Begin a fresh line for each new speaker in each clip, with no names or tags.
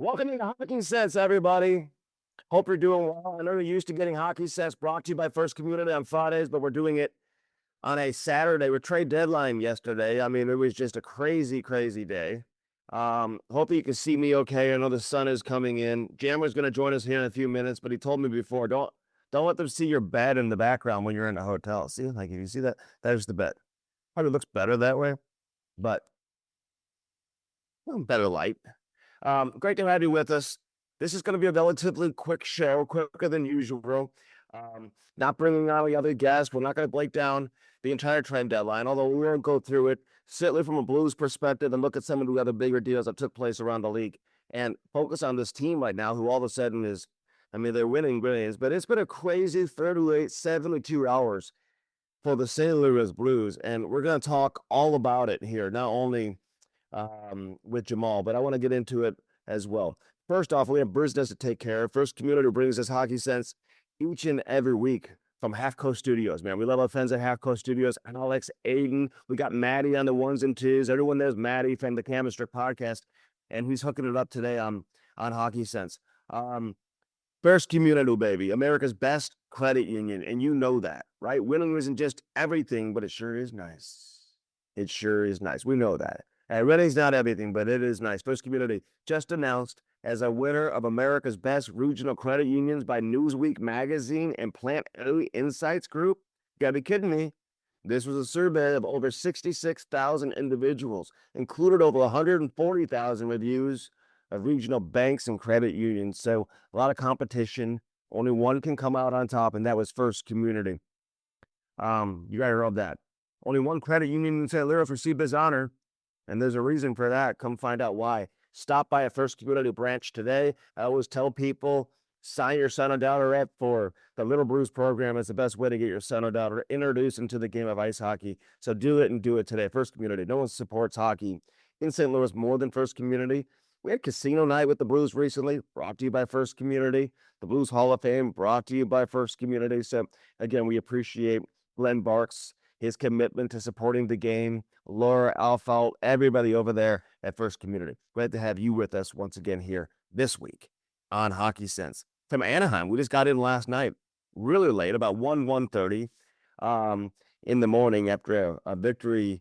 Welcome to Hockey Sense, everybody. Hope you're doing well. I know you're used to getting Hockey Sense brought to you by First Community on Fridays, but we're doing it on a Saturday with trade deadline yesterday. I mean, it was just a crazy, crazy day. Hope you can see me okay. I know the sun is coming in. Jammer's going to join us here in a few minutes, but he told me before, don't let them see your bed in the background when you're in a hotel. See, like if you see that, there's the bed. Probably looks better that way, but better light. Great to have you with us. This is going to be a relatively quick show, quicker than usual. Not bringing on any other guests. We're not going to break down the entire trade deadline, although we won't go through it simply from a Blues perspective and look at some of the other bigger deals that took place around the league and focus on this team right now, who all of a sudden is, I mean, they're winning games, but it's been a crazy 38, 72 hours for the St. Louis Blues. And we're going to talk all about it here, not only with Jamal, but I want to get into it as well. First off, we have business to take care of. First Community brings us Hockey Sense each and every week from Half Coast Studios, man. We love our friends at Half Coast Studios. Alex, Aiden, we got Maddie on the ones and twos. Everyone there's Maddie from the Camera Strip podcast, and he's hooking it up today on Hockey Sense. First Community, baby, America's best credit union, and you know that, right? Winning isn't just everything, but it sure is nice. It sure is nice. We know that. Winning's not everything, but it is nice. First Community just announced as a winner of America's Best Regional Credit Unions by Newsweek Magazine and Plant Insights Group. You gotta be kidding me. This was a survey of over 66,000 individuals, included over 140,000 reviews of regional banks and credit unions. So a lot of competition. Only one can come out on top, and that was First Community. You gotta love that. Only one credit union in St. Louis received this honor, and there's a reason for that. Come find out why. Stop by a First Community branch today. I always tell people, sign your son or daughter up for the Little Brews program. It's the best way to get your son or daughter introduced into the game of ice hockey. So do it and do it today. First Community. No one supports hockey in St. Louis more than First Community. We had casino night with the Blues recently, brought to you by First Community. The Blues Hall of Fame, brought to you by First Community. So again, we appreciate Glenn Barks, his commitment to supporting the game, Laura, Alfalt, everybody over there at First Community. Glad to have you with us once again here this week on Hockey Sense. From Anaheim, we just got in last night, really late, about 1:30 in the morning after a victory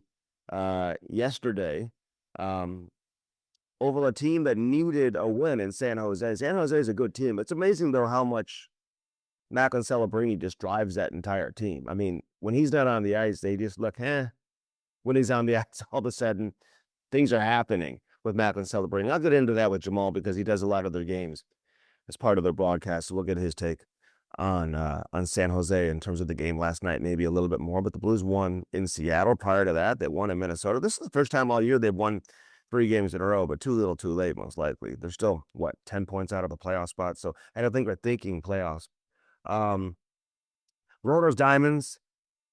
yesterday over a team that needed a win in San Jose. San Jose is a good team. It's amazing, though, how much Macklin Celebrini just drives that entire team. I mean, when he's not on the ice, they just look, When he's on the ice, all of a sudden, things are happening with Macklin Celebrini. I'll get into that with Jamal because he does a lot of their games as part of their broadcast. So we'll get his take on San Jose in terms of the game last night, maybe a little bit more. But the Blues won in Seattle. Prior to that, they won in Minnesota. This is the first time all year they've won 3 games in a row, but too little, too late, most likely. They're still, 10 points out of a playoff spot. So I don't think we're thinking playoffs. Rotor's Diamonds,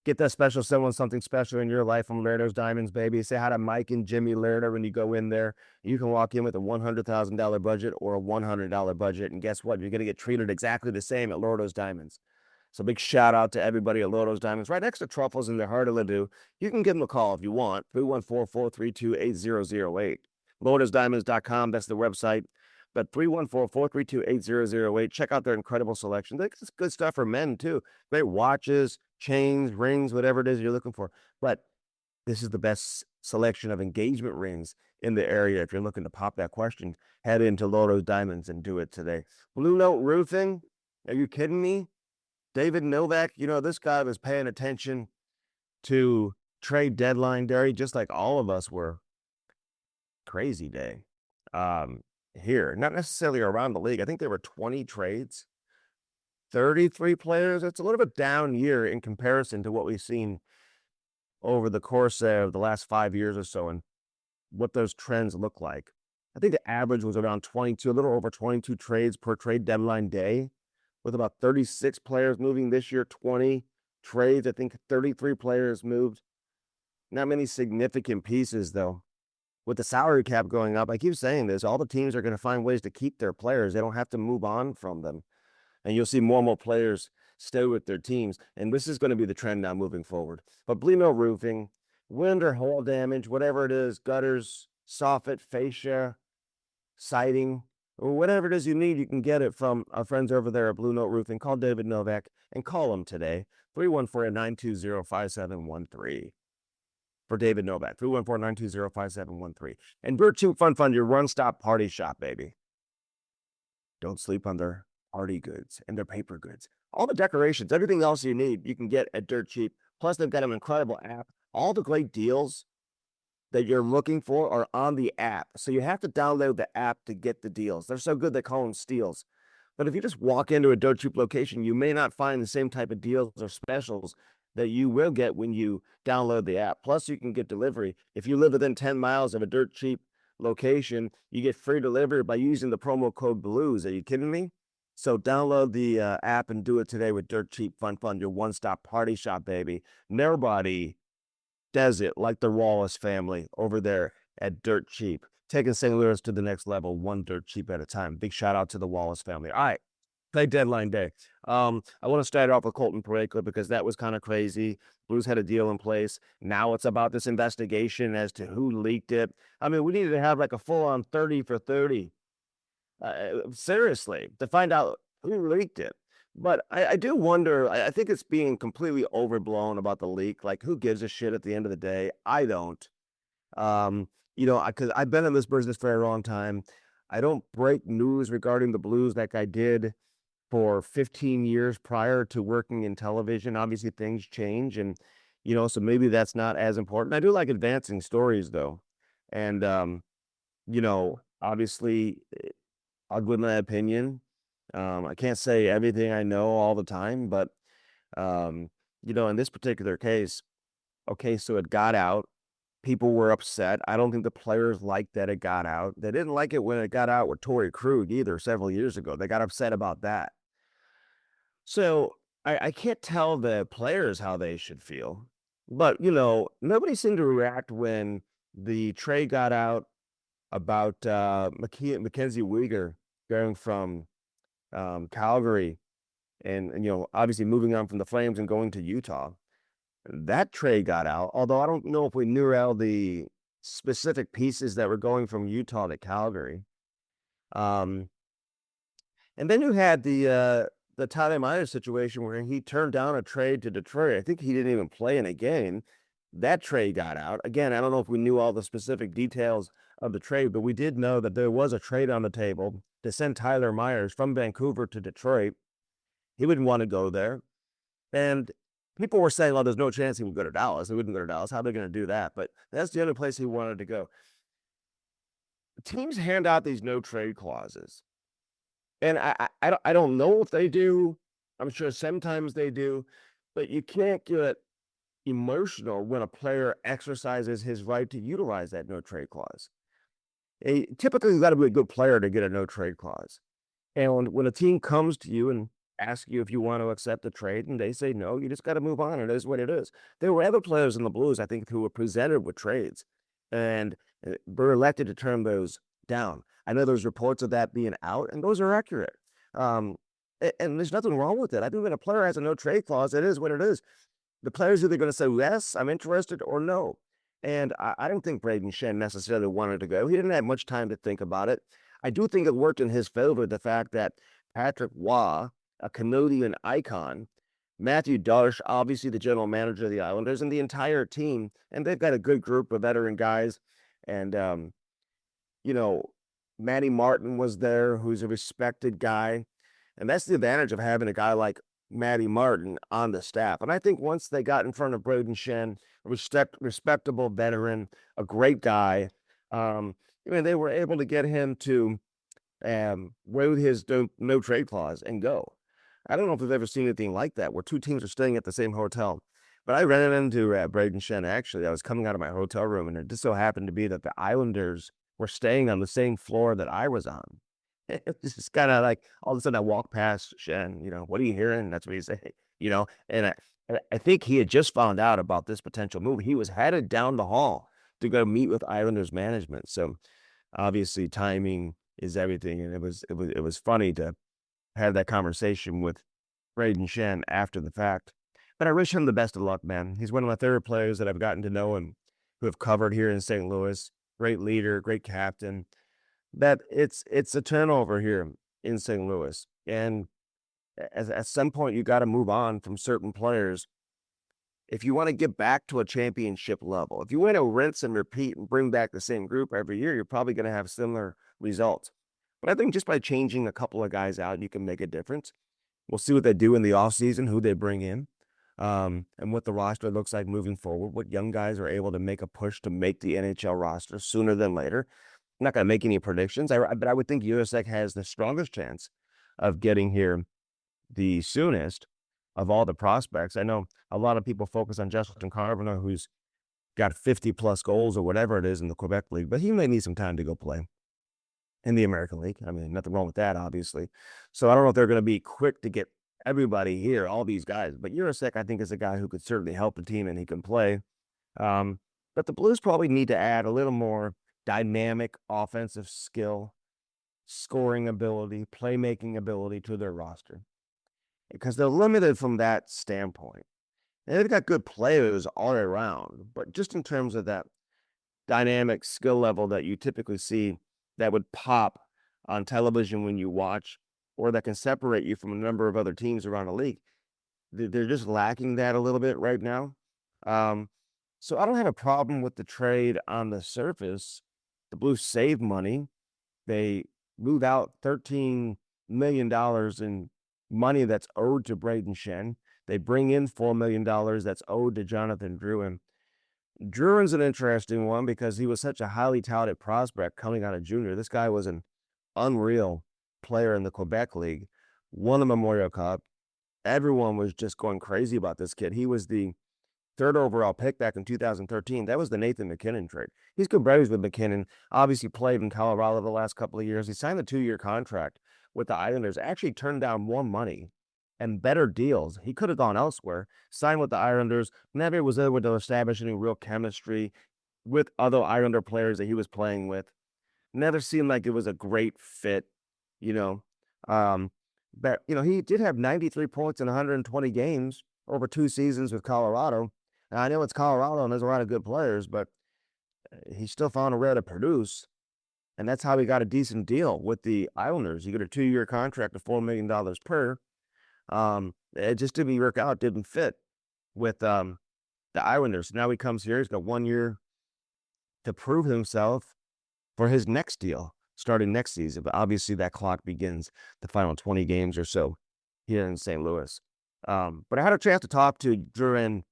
get that special someone, something special in your life from Lerner's Diamonds, baby. Say hi to Mike and Jimmy Lerner when you go in there. You can walk in with a $100,000 budget or a $100 budget, and guess what? You're going to get treated exactly the same at Lordo's Diamonds. So big shout out to everybody at Lordo's Diamonds, right next to Truffles in the heart of Ladue. You can give them a call if you want, 314-432-8008. LordosDiamonds.com, that's the website. But 314-432-8008. Check out their incredible selection. It's good stuff for men, too. Great watches, chains, rings, whatever it is you're looking for. But this is the best selection of engagement rings in the area. If you're looking to pop that question, head into Loro's Diamonds and do it today. Blue Note Roofing, are you kidding me? David Novak, this guy was paying attention to trade deadline day, just like all of us were. Crazy day. Here, not necessarily around the league. I think there were 20 trades, 33 players. It's a little bit down year in comparison to what we've seen over the course of the last 5 years or so and what those trends look like. I think the average was around 22, a little over 22 trades per trade deadline day, with about 36 players moving this year, 20 trades. I think 33 players moved. Not many significant pieces, though. With the salary cap going up, I keep saying this, all the teams are going to find ways to keep their players. They don't have to move on from them. And you'll see more and more players stay with their teams. And this is going to be the trend now moving forward. But Blino Roofing, wind or hail damage, whatever it is, gutters, soffit, fascia, siding, or whatever it is you need, you can get it from our friends over there at Blue Note Roofing. Call David Novak and call him today, 314-920-5713. For David Novak, 314-920-5713. And Dirt Cheap Fun Fund, your one-stop party shop, baby. Don't sleep on their party goods and their paper goods. All the decorations, everything else you need, you can get at Dirt Cheap. Plus, they've got an incredible app. All the great deals that you're looking for are on the app. So you have to download the app to get the deals. They're so good they call them steals. But if you just walk into a Dirt Cheap location, you may not find the same type of deals or specials that you will get when you download the app. Plus, you can get delivery. If you live within 10 miles of a Dirt Cheap location, you get free delivery by using the promo code BLUES. Are you kidding me? So download the app and do it today with Dirt Cheap Fun Fund, your one-stop party shop, baby. Nobody does it like the Wallace family over there at Dirt Cheap, taking St. Louis to the next level, one dirt cheap at a time. Big shout out to the Wallace family. All right, play deadline day. I want to start off with Colton Parayko because that was kind of crazy. Blues had a deal in place. Now it's about this investigation as to who leaked it. I mean, we needed to have like a full-on 30 for 30, seriously, to find out who leaked it. But I do wonder, I think it's being completely overblown about the leak. Like, who gives a shit at the end of the day? I don't. Because I've been in this business for a long time. I don't break news regarding the Blues like I did for 15 years prior to working in television. Obviously, things change, and so maybe that's not as important. I do like advancing stories though, and obviously, I'll give my opinion. I can't say everything I know all the time, but in this particular case, okay, so it got out. People were upset. I don't think the players liked that it got out. They didn't like it when it got out with Torrey Krug either several years ago. They got upset about that. So I can't tell the players how they should feel, but nobody seemed to react when the trade got out about Mackenzie Weegar going from Calgary and obviously moving on from the Flames and going to Utah. That trade got out, although I don't know if we knew all the specific pieces that were going from Utah to Calgary. And then you had the Jamal Mayers situation where he turned down a trade to Detroit. I think he didn't even play in a game. That trade got out. Again, I don't know if we knew all the specific details of the trade, but we did know that there was a trade on the table to send Tyler Myers from Vancouver to Detroit. He wouldn't want to go there. And people were saying, well, there's no chance he would go to Dallas. He wouldn't go to Dallas. How are they going to do that? But that's the other place he wanted to go. Teams hand out these no trade clauses. And I don't know if they do. I'm sure sometimes they do. But you can't get emotional when a player exercises his right to utilize that no trade clause. Typically, you've got to be a good player to get a no trade clause. And when a team comes to you and asks you if you want to accept the trade and they say no, you just got to move on. It is what it is. There were other players in the Blues, I think, who were presented with trades and were elected to turn those down. I know there's reports of that being out, and those are accurate. And there's nothing wrong with it. I think when a player has a no trade clause, it is what it is. The player's either going to say, yes, I'm interested, or no. And I don't think Braden Shen necessarily wanted to go. He didn't have much time to think about it. I do think it worked in his favor, the fact that Patrick Waugh, a Canadian icon, Matthew Darsh, obviously the general manager of the Islanders, and the entire team, and they've got a good group of veteran guys. And, Matty Martin was there, who's a respected guy. And that's the advantage of having a guy like Matty Martin on the staff. And I think once they got in front of Braden Shen, a respectable veteran, a great guy, they were able to get him to waive his no trade clause and go. I don't know if we've ever seen anything like that where two teams are staying at the same hotel. But I ran into Braden Shen, actually. I was coming out of my hotel room, and it just so happened to be that the Islanders were staying on the same floor that I was on. It's just kind of like all of a sudden I walk past Shen, what are you hearing? That's what he say, and I think he had just found out about this potential move. He was headed down the hall to go meet with Islanders management. So obviously timing is everything. And it was funny to have that conversation with Braden Shen after the fact. But I wish him the best of luck, man. He's one of my favorite players that I've gotten to know and who have covered here in St. Louis. Great leader, great captain. that it's a turnover here in St. Louis, and at some point you got to move on from certain players if you want to get back to a championship level. If you want to rinse and repeat and bring back the same group every year, you're probably going to have similar results. But I think just by changing a couple of guys out, you can make a difference. We'll see what they do in the offseason, who they bring in, and what the roster looks like moving forward. What young guys are able to make a push to make the NHL roster sooner than later. I'm not going to make any predictions, but I would think USAC has the strongest chance of getting here the soonest of all the prospects. I know a lot of people focus on Justin Carbono, who's got 50 plus goals or whatever it is in the Quebec League, but he may need some time to go play in the American League. I mean, nothing wrong with that, obviously. So I don't know if they're going to be quick to get everybody here, all these guys, but Urasek, I think, is a guy who could certainly help the team and he can play. But the Blues probably need to add a little more dynamic offensive skill, scoring ability, playmaking ability to their roster because they're limited from that standpoint. And they've got good players all around, but just in terms of that dynamic skill level that you typically see that would pop on television when you watch, or that can separate you from a number of other teams around the league, they're just lacking that a little bit right now. So I don't have a problem with the trade on the surface. The Blues save money. They move out $13 million in money that's owed to Braden Shen. They bring in $4 million that's owed to Jonathan Drouin. Drouin's an interesting one because he was such a highly touted prospect coming out of junior. This guy was an unreal player in the Quebec League, won the Memorial Cup. Everyone was just going crazy about this kid. He was the third overall pick back in 2013. That was the Nathan MacKinnon trade. He's good buddies with MacKinnon. Obviously played in Colorado the last couple of years. He signed a 2-year contract with the Islanders. Actually turned down more money and better deals. He could have gone elsewhere. Signed with the Islanders. Never was able to establish any real chemistry with other Islander players that he was playing with. Never seemed like it was a great fit, you know. But he did have 93 points in 120 games over 2 seasons with Colorado. Now, I know it's Colorado and there's a lot of good players, but he still found a way to produce. And that's how he got a decent deal with the Islanders. He got a 2-year contract of $4 million per. It just didn't work out, didn't fit with the Islanders. Now he comes here, he's got 1 year to prove himself for his next deal starting next season. But obviously that clock begins the final 20 games or so here in St. Louis. But I had a chance to talk to Drouin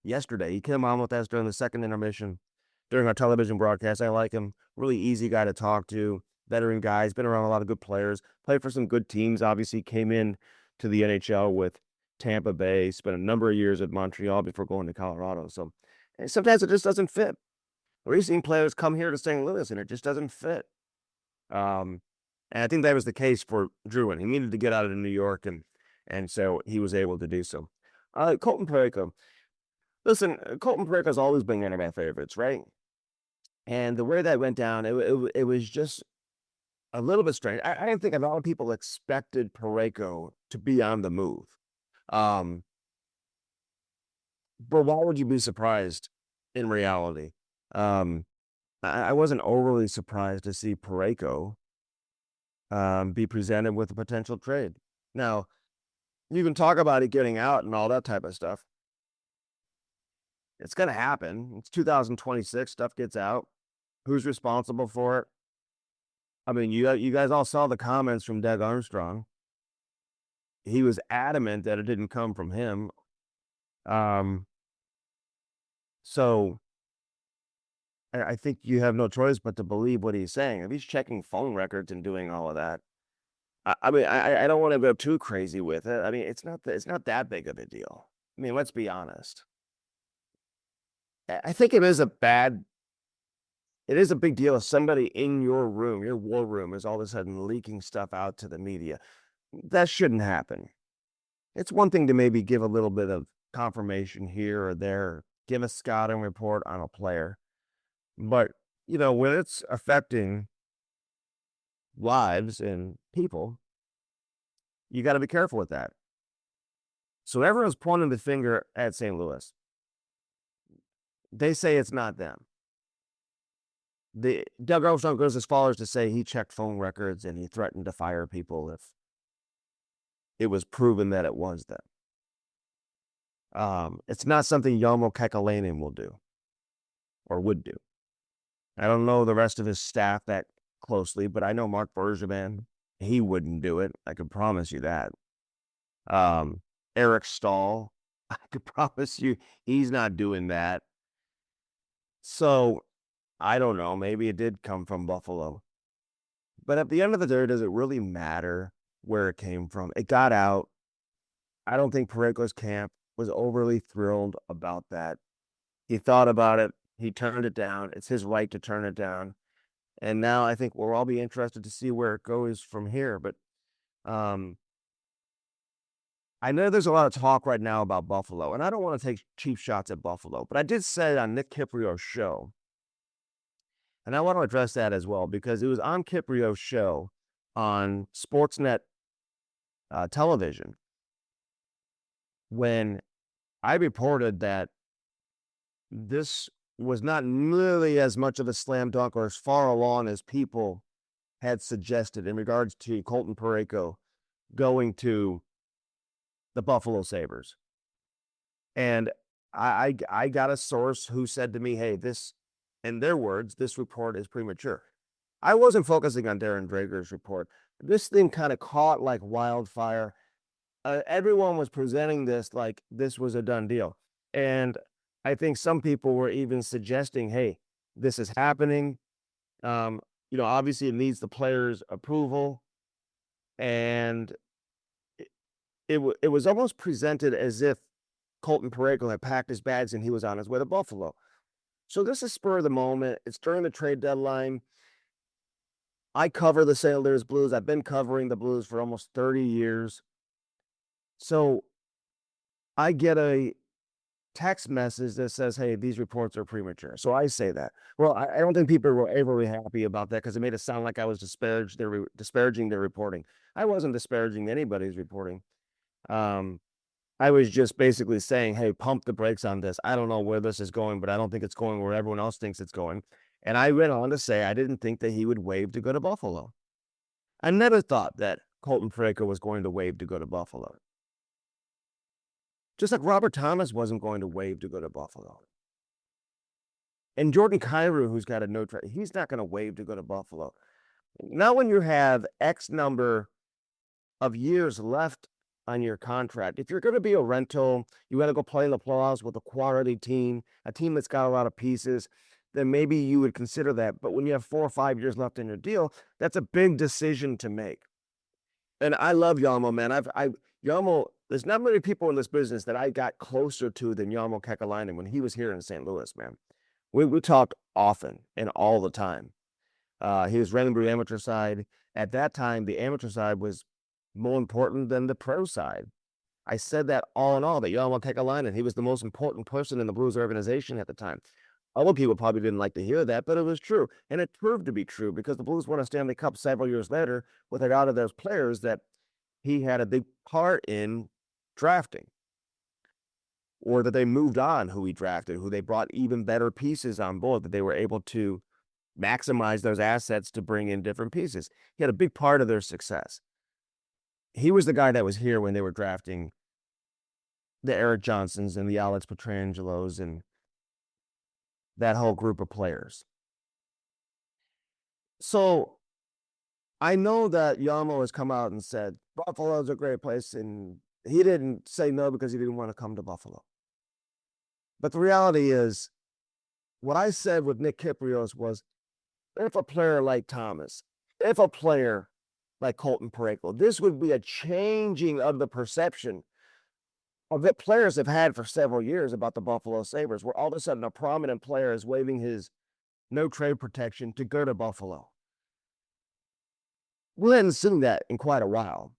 yesterday. He came on with us during the second intermission during our television broadcast. I like him. Really easy guy to talk to. Veteran guy. He's been around a lot of good players. Played for some good teams. Obviously came in to the NHL with Tampa Bay. Spent a number of years at Montreal before going to Colorado. So sometimes it just doesn't fit. We've seen players come here to St. Louis and it just doesn't fit. And I think that was the case for Drouin. He needed to get out of New York, and so he was able to do so. Colton Parayko. Listen, Colton Parayko's always been one of my favorites, right? And the way that went down, it was just a little bit strange. I didn't think a lot of people expected Parayko to be on the move. But why would you be surprised in reality? I wasn't overly surprised to see Parayko be presented with a potential trade. Now, you can talk about it getting out and all that type of stuff. It's going to happen. It's 2026. Stuff gets out. Who's responsible for it? I mean, you guys all saw the comments from Doug Armstrong. He was adamant that it didn't come from him. So I think you have no choice but to believe what he's saying. If he's checking phone records and doing all of that, I mean, I don't want to go too crazy with it. I mean, it's not that big of a deal. I mean, let's be honest. I think it is a big deal if somebody in your room, your war room, is all of a sudden leaking stuff out to the media. That shouldn't happen. It's one thing to maybe give a little bit of confirmation here or there, give a scouting report on a player. But, when it's affecting lives and people, you got to be careful with that. So everyone's pointing the finger at St. Louis. They say it's not them. The Doug Armstrong goes as far as to say he checked phone records and he threatened to fire people if it was proven that it was them. It's not something Jarmo Kekalainen will do or would do. I don't know the rest of his staff that closely, but I know Mark Bergevin, he wouldn't do it. I can promise you that. Eric Stahl, I could promise you he's not doing that. So I don't know. Maybe it did come from Buffalo. But at the end of the day, does it really matter where it came from? It got out. I don't think Parayko's camp was overly thrilled about that. He thought about it. He turned it down. It's his right to turn it down. And now I think we'll all be interested to see where it goes from here. But I know there's a lot of talk right now about Buffalo, and I don't want to take cheap shots at Buffalo, but I did say it on Nick Kiprio's show. And I want to address that as well, because it was on Kiprio's show on Sportsnet television when I reported that this was not nearly as much of a slam dunk or as far along as people had suggested in regards to Colton Parayko going to the Buffalo Sabres. And I got a source who said to me, hey, this, in their words, this report is premature. I wasn't focusing on Darren Drager's report. This thing kind of caught like wildfire. Everyone was presenting this like this was a done deal. And I think some people were even suggesting, hey, this is happening. Obviously it needs the players' approval. And it was almost presented as if Colton Parayko had packed his bags and he was on his way to Buffalo. So this is spur of the moment. It's during the trade deadline. I cover the St. Louis Blues. I've been covering the Blues for almost 30 years. So I get a text message that says, hey, these reports are premature. So I say that. Well, I don't think people were overly happy about that because it made it sound like I was disparaging their reporting. I wasn't disparaging anybody's reporting. I was just basically saying, hey, pump the brakes on this. I don't know where this is going, but I don't think it's going where everyone else thinks it's going. And I went on to say I didn't think that he would waive to go to Buffalo. I never thought that Colton Parayko was going to waive to go to Buffalo. Just like Robert Thomas wasn't going to waive to go to Buffalo. And Jordan Kyrou, who's got a no trade, he's not going to waive to go to Buffalo. Now when you have X number of years left on your contract, if you're going to be a rental, you want to go play in the playoffs with a quality team, a team that's got a lot of pieces, then maybe you would consider that. But when you have 4 or 5 years left in your deal, that's a big decision to make. And I love Jarmo, man. Jarmo, there's not many people in this business that I got closer to than Jarmo Kekalainen when he was here in St. Louis, man. We talked often and all the time. He was running the amateur side. At that time, the amateur side was more important than the pro side. I said that all in all, that Jarmo Kekalainen, he was the most important person in the Blues organization at the time. Other people probably didn't like to hear that, but it was true. And it proved to be true because the Blues won a Stanley Cup several years later with a lot of those players that he had a big part in drafting. Or that they moved on who he drafted, who they brought even better pieces on board, that they were able to maximize those assets to bring in different pieces. He had a big part of their success. He was the guy that was here when they were drafting the Eric Johnsons and the Alex Pietrangelos and that whole group of players. So I know that Jarmo has come out and said Buffalo's a great place, and he didn't say no because he didn't want to come to Buffalo. But the reality is, what I said with Nick Kiprios was, if a player like Thomas, if a player like Colton Parayko, this would be a changing of the perception of that players have had for several years about the Buffalo Sabres, where all of a sudden a prominent player is waiving his no trade protection to go to Buffalo. We hadn't seen that in quite a while.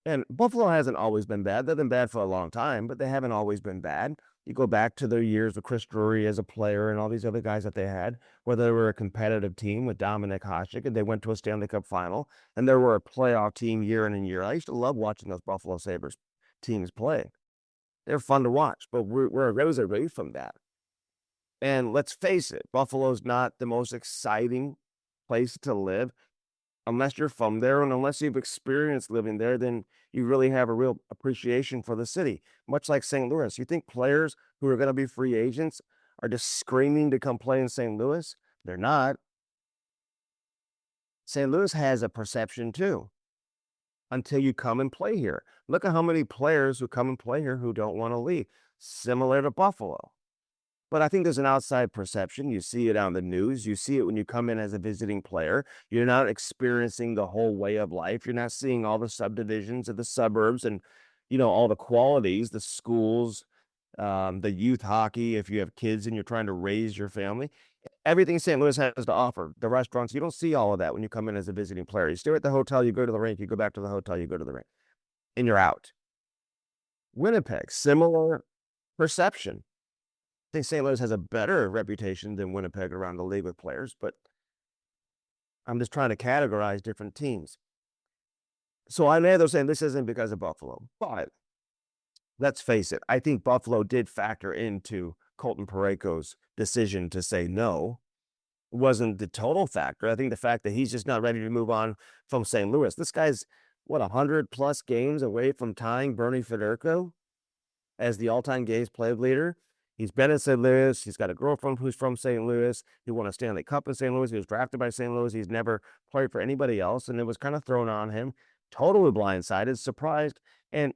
And Buffalo hasn't always been bad. They've been bad for a long time, but they haven't always been bad. You go back to their years with Chris Drury as a player and all these other guys that they had, where they were a competitive team with Dominik Hasek, and they went to a Stanley Cup final, and they were a playoff team year in and year out. I used to love watching those Buffalo Sabres teams play. They're fun to watch, but we're a rose away from that. And let's face it, Buffalo's not the most exciting place to live unless you're from there and unless you've experienced living there, then you really have a real appreciation for the city. Much like St. Louis. You think players who are going to be free agents are just screaming to come play in St. Louis? They're not. St. Louis has a perception too until you come and play here. Look at how many players who come and play here who don't want to leave, similar to Buffalo. But I think there's an outside perception. You see it on the news. You see it when you come in as a visiting player. You're not experiencing the whole way of life. You're not seeing all the subdivisions of the suburbs and, all the qualities, the schools, the youth hockey, if you have kids and you're trying to raise your family. Everything St. Louis has to offer, the restaurants, you don't see all of that when you come in as a visiting player. You stay at the hotel, you go to the rink, you go back to the hotel, you go to the rink, and you're out. Winnipeg, similar perception. I think St. Louis has a better reputation than Winnipeg around the league with players, but I'm just trying to categorize different teams. So I know they're saying this isn't because of Buffalo, but let's face it, I think Buffalo did factor into Colton Parayko's decision to say no. It wasn't the total factor. I think the fact that he's just not ready to move on from St. Louis. This guy's, 100+ games away from tying Bernie Federko as the all-time games played leader. He's been in St. Louis. He's got a girlfriend who's from St. Louis. He won a Stanley Cup in St. Louis. He was drafted by St. Louis. He's never played for anybody else, and it was kind of thrown on him. Totally blindsided, surprised, and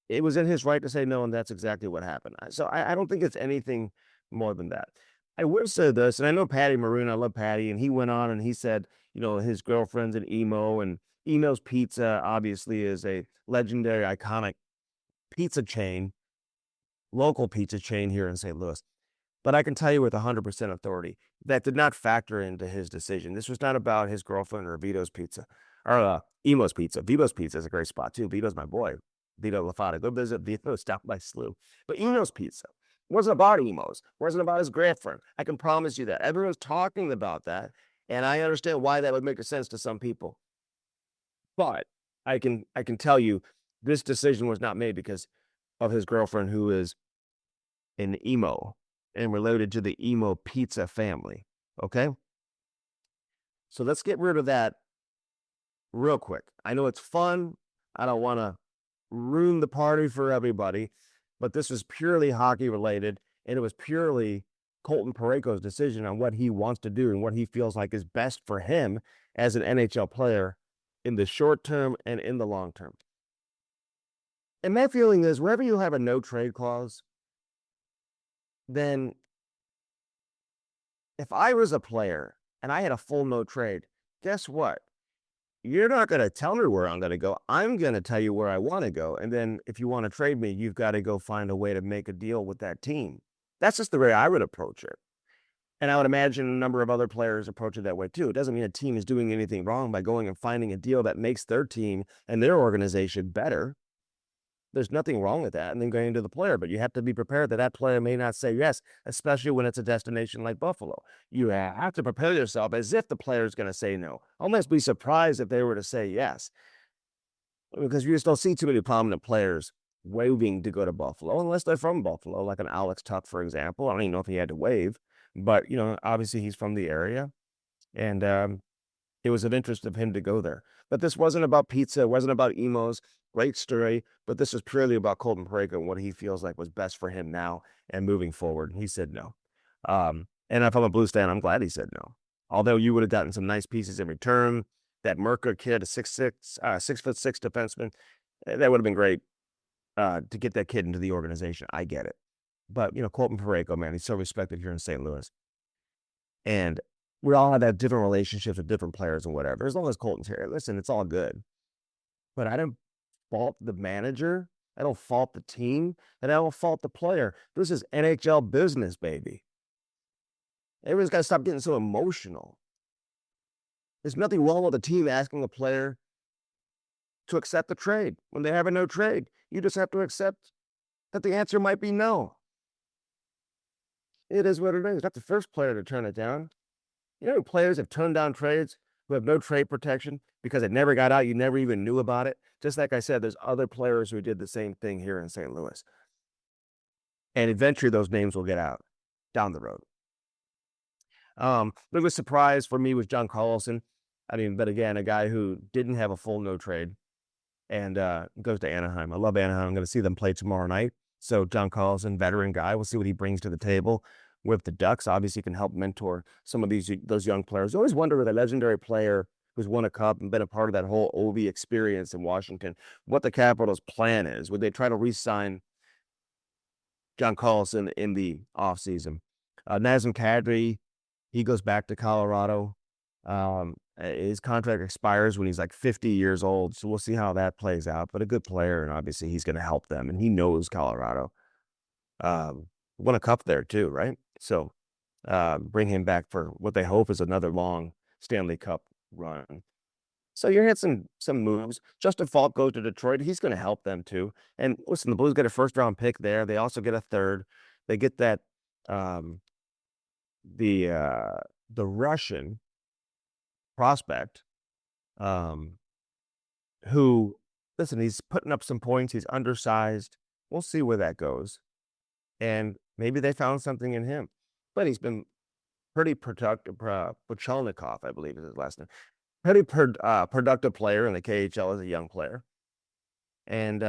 it was in his right to say no, and that's exactly what happened. So I don't think it's anything more than that. I will say this, and I know Patty Maroon, I love Patty, and he went on and he said, his girlfriend's an emo, and Emo's Pizza obviously is a legendary, iconic pizza chain, local pizza chain here in St. Louis. But I can tell you with 100% authority, that did not factor into his decision. This was not about his girlfriend or Vito's Pizza, or Emo's Pizza. Vito's Pizza is a great spot too. Vito's my boy. Vito LaFata. Go visit Vito, stop by Slew. But Emo's Pizza wasn't about Emo's. Wasn't about his girlfriend. I can promise you that. Everyone's talking about that, and I understand why that would make sense to some people. But I can tell you, this decision was not made because of his girlfriend, who is an emo and related to the Emo Pizza family. Okay? So let's get rid of that real quick. I know it's fun. I don't want to ruin the party for everybody, but this was purely hockey related, and it was purely Colton Parayko's decision on what he wants to do and what he feels like is best for him as an NHL player in the short term and in the long term. And my feeling is, wherever you have a no trade clause, then if I was a player and I had a full no trade, guess what? You're not going to tell me where I'm going to go. I'm going to tell you where I want to go. And then if you want to trade me, you've got to go find a way to make a deal with that team. That's just the way I would approach it. And I would imagine a number of other players approach it that way too. It doesn't mean a team is doing anything wrong by going and finding a deal that makes their team and their organization better. There's nothing wrong with that, and then going to the player, but you have to be prepared that that player may not say yes, especially when it's a destination like Buffalo. You have to prepare yourself as if the player is going to say no. Almost be surprised if they were to say yes, because you just don't see too many prominent players waving to go to Buffalo unless they're from Buffalo, like an Alex Tuck, for example. I don't even know if he had to wave, but obviously he's from the area, and it was of interest of him to go there. But this wasn't about pizza. It wasn't about emos. Great story. But this is purely about Colton Parayko and what he feels like was best for him now and moving forward. He said no. And if I'm a Blues fan, I'm glad he said no. Although you would have gotten some nice pieces in return. That Merker kid, a 6'6", 6'6" defenseman, that would have been great to get that kid into the organization. I get it. But, Colton Parayko, man, he's so respected here in St. Louis. And we all have different relationships with different players and whatever. As long as Colton's here, listen, it's all good. But I don't fault the manager. I don't fault the team. And I don't fault the player. This is NHL business, baby. Everyone's got to stop getting so emotional. There's nothing wrong with a team asking a player to accept the trade. When they have a no trade, you just have to accept that the answer might be no. It is what it is. Not the first player to turn it down. Players have turned down trades who have no trade protection because it never got out. You never even knew about it. Just like I said, there's other players who did the same thing here in St. Louis. And eventually those names will get out down the road. Biggest surprise for me was John Carlson. I mean, but again, a guy who didn't have a full no trade and goes to Anaheim. I love Anaheim. I'm going to see them play tomorrow night. So John Carlson, veteran guy, we'll see what he brings to the table with the Ducks. Obviously, can help mentor some of those young players. I always wonder with a legendary player who's won a cup and been a part of that whole Ovi experience in Washington, what the Capitals' plan is. Would they try to re-sign John Carlson in the offseason? Nazem Kadri, he goes back to Colorado. His contract expires when he's like 50 years old, so we'll see how that plays out. But a good player, and obviously he's going to help them, and he knows Colorado. Won a cup there too, right? So bring him back for what they hope is another long Stanley Cup run. So you're hitting some moves. Justin Falk goes to Detroit. He's going to help them too. And listen, the Blues get a first-round pick there. They also get a third. They get that the Russian prospect, who, listen, he's putting up some points. He's undersized. We'll see where that goes. And maybe they found something in him. But he's been pretty productive. Pochelnikov, I believe is his last name. Pretty productive player in the KHL as a young player. And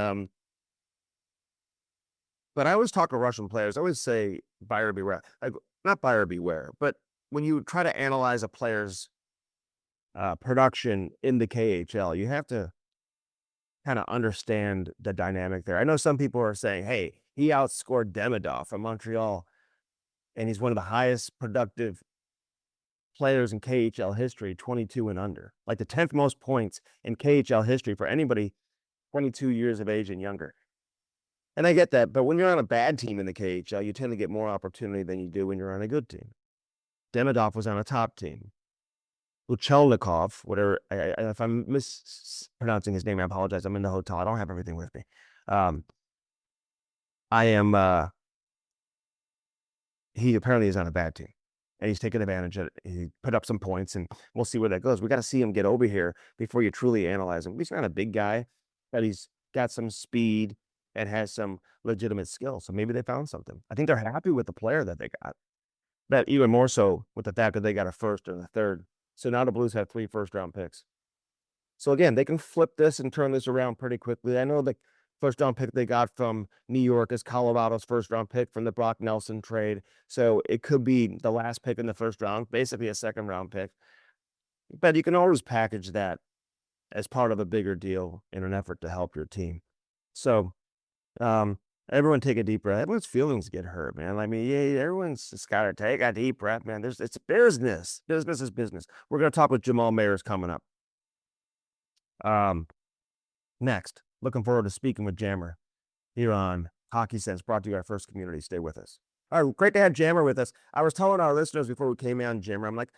but I always talk to Russian players. I always say buyer beware. Not buyer beware, but when you try to analyze a player's production in the KHL, you have to kind of understand the dynamic there. I know some people are saying, hey, he outscored Demidov from Montreal, and he's one of the highest productive players in KHL history, 22 and under. Like the 10th most points in KHL history for anybody 22 years of age and younger. And I get that, but when you're on a bad team in the KHL, you tend to get more opportunity than you do when you're on a good team. Demidov was on a top team. Luchelnikov, whatever, if I'm mispronouncing his name, I apologize. I'm in the hotel. I don't have everything with me. He apparently is on a bad team, and he's taking advantage of it. He put up some points, and we'll see where that goes. We got to see him get over here before you truly analyze him. He's not a big guy, but he's got some speed and has some legitimate skill. So maybe they found something. I think they're happy with the player that they got, but even more so with the fact that they got a first and a third. So now the Blues have 3 first-round picks. So again, they can flip this and turn this around pretty quickly. I know the first-round pick they got from New York is Colorado's first-round pick from the Brock Nelson trade. So it could be the last pick in the first round, basically a second-round pick. But you can always package that as part of a bigger deal in an effort to help your team. So everyone take a deep breath. Everyone's feelings get hurt, man. I mean, yeah, everyone's just got to take a deep breath, man. It's business. Business is business. We're going to talk with Jamal Mayers coming up. Next, looking forward to speaking with Jammer here on Hockey Sense, brought to you by First Community. Stay with us. All right, great to have Jammer with us. I was telling our listeners before we came on, Jammer, I'm like,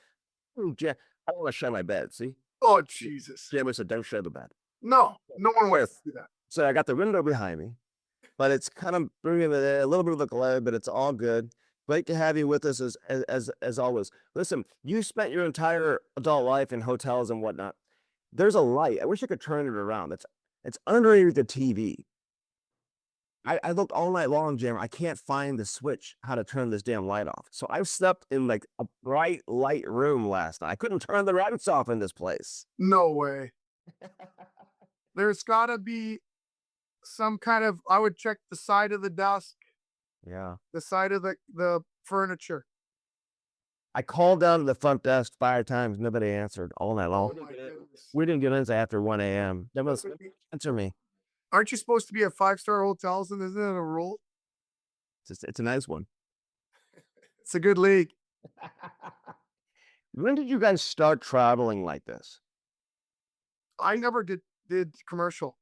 I don't want to share my bed, see?
Oh, Jesus.
Jammer said, don't share the bed.
No one wants to do that.
So I got the window behind me, but it's kind of bringing a little bit of a glare, but it's all good. Great to have you with us as always. Listen, you spent your entire adult life in hotels and whatnot. There's a light. I wish I could turn it around. It's underneath the TV. I looked all night long, Jammer. I can't find the switch, how to turn this damn light off. So I slept in like a bright light room last night. I couldn't turn the lights off in this place.
No way. There's got to be some kind of, I would check the side of the desk.
Yeah.
The side of the furniture.
I called down to the front desk 5 times. Nobody answered all night long.
Oh, my goodness.
We didn't get in after 1 a.m. They must answer me.
Aren't you supposed to be at 5-star hotels, and isn't it a rule?
It's a nice one.
It's a good league.
When did you guys start traveling like this?
I never did commercial.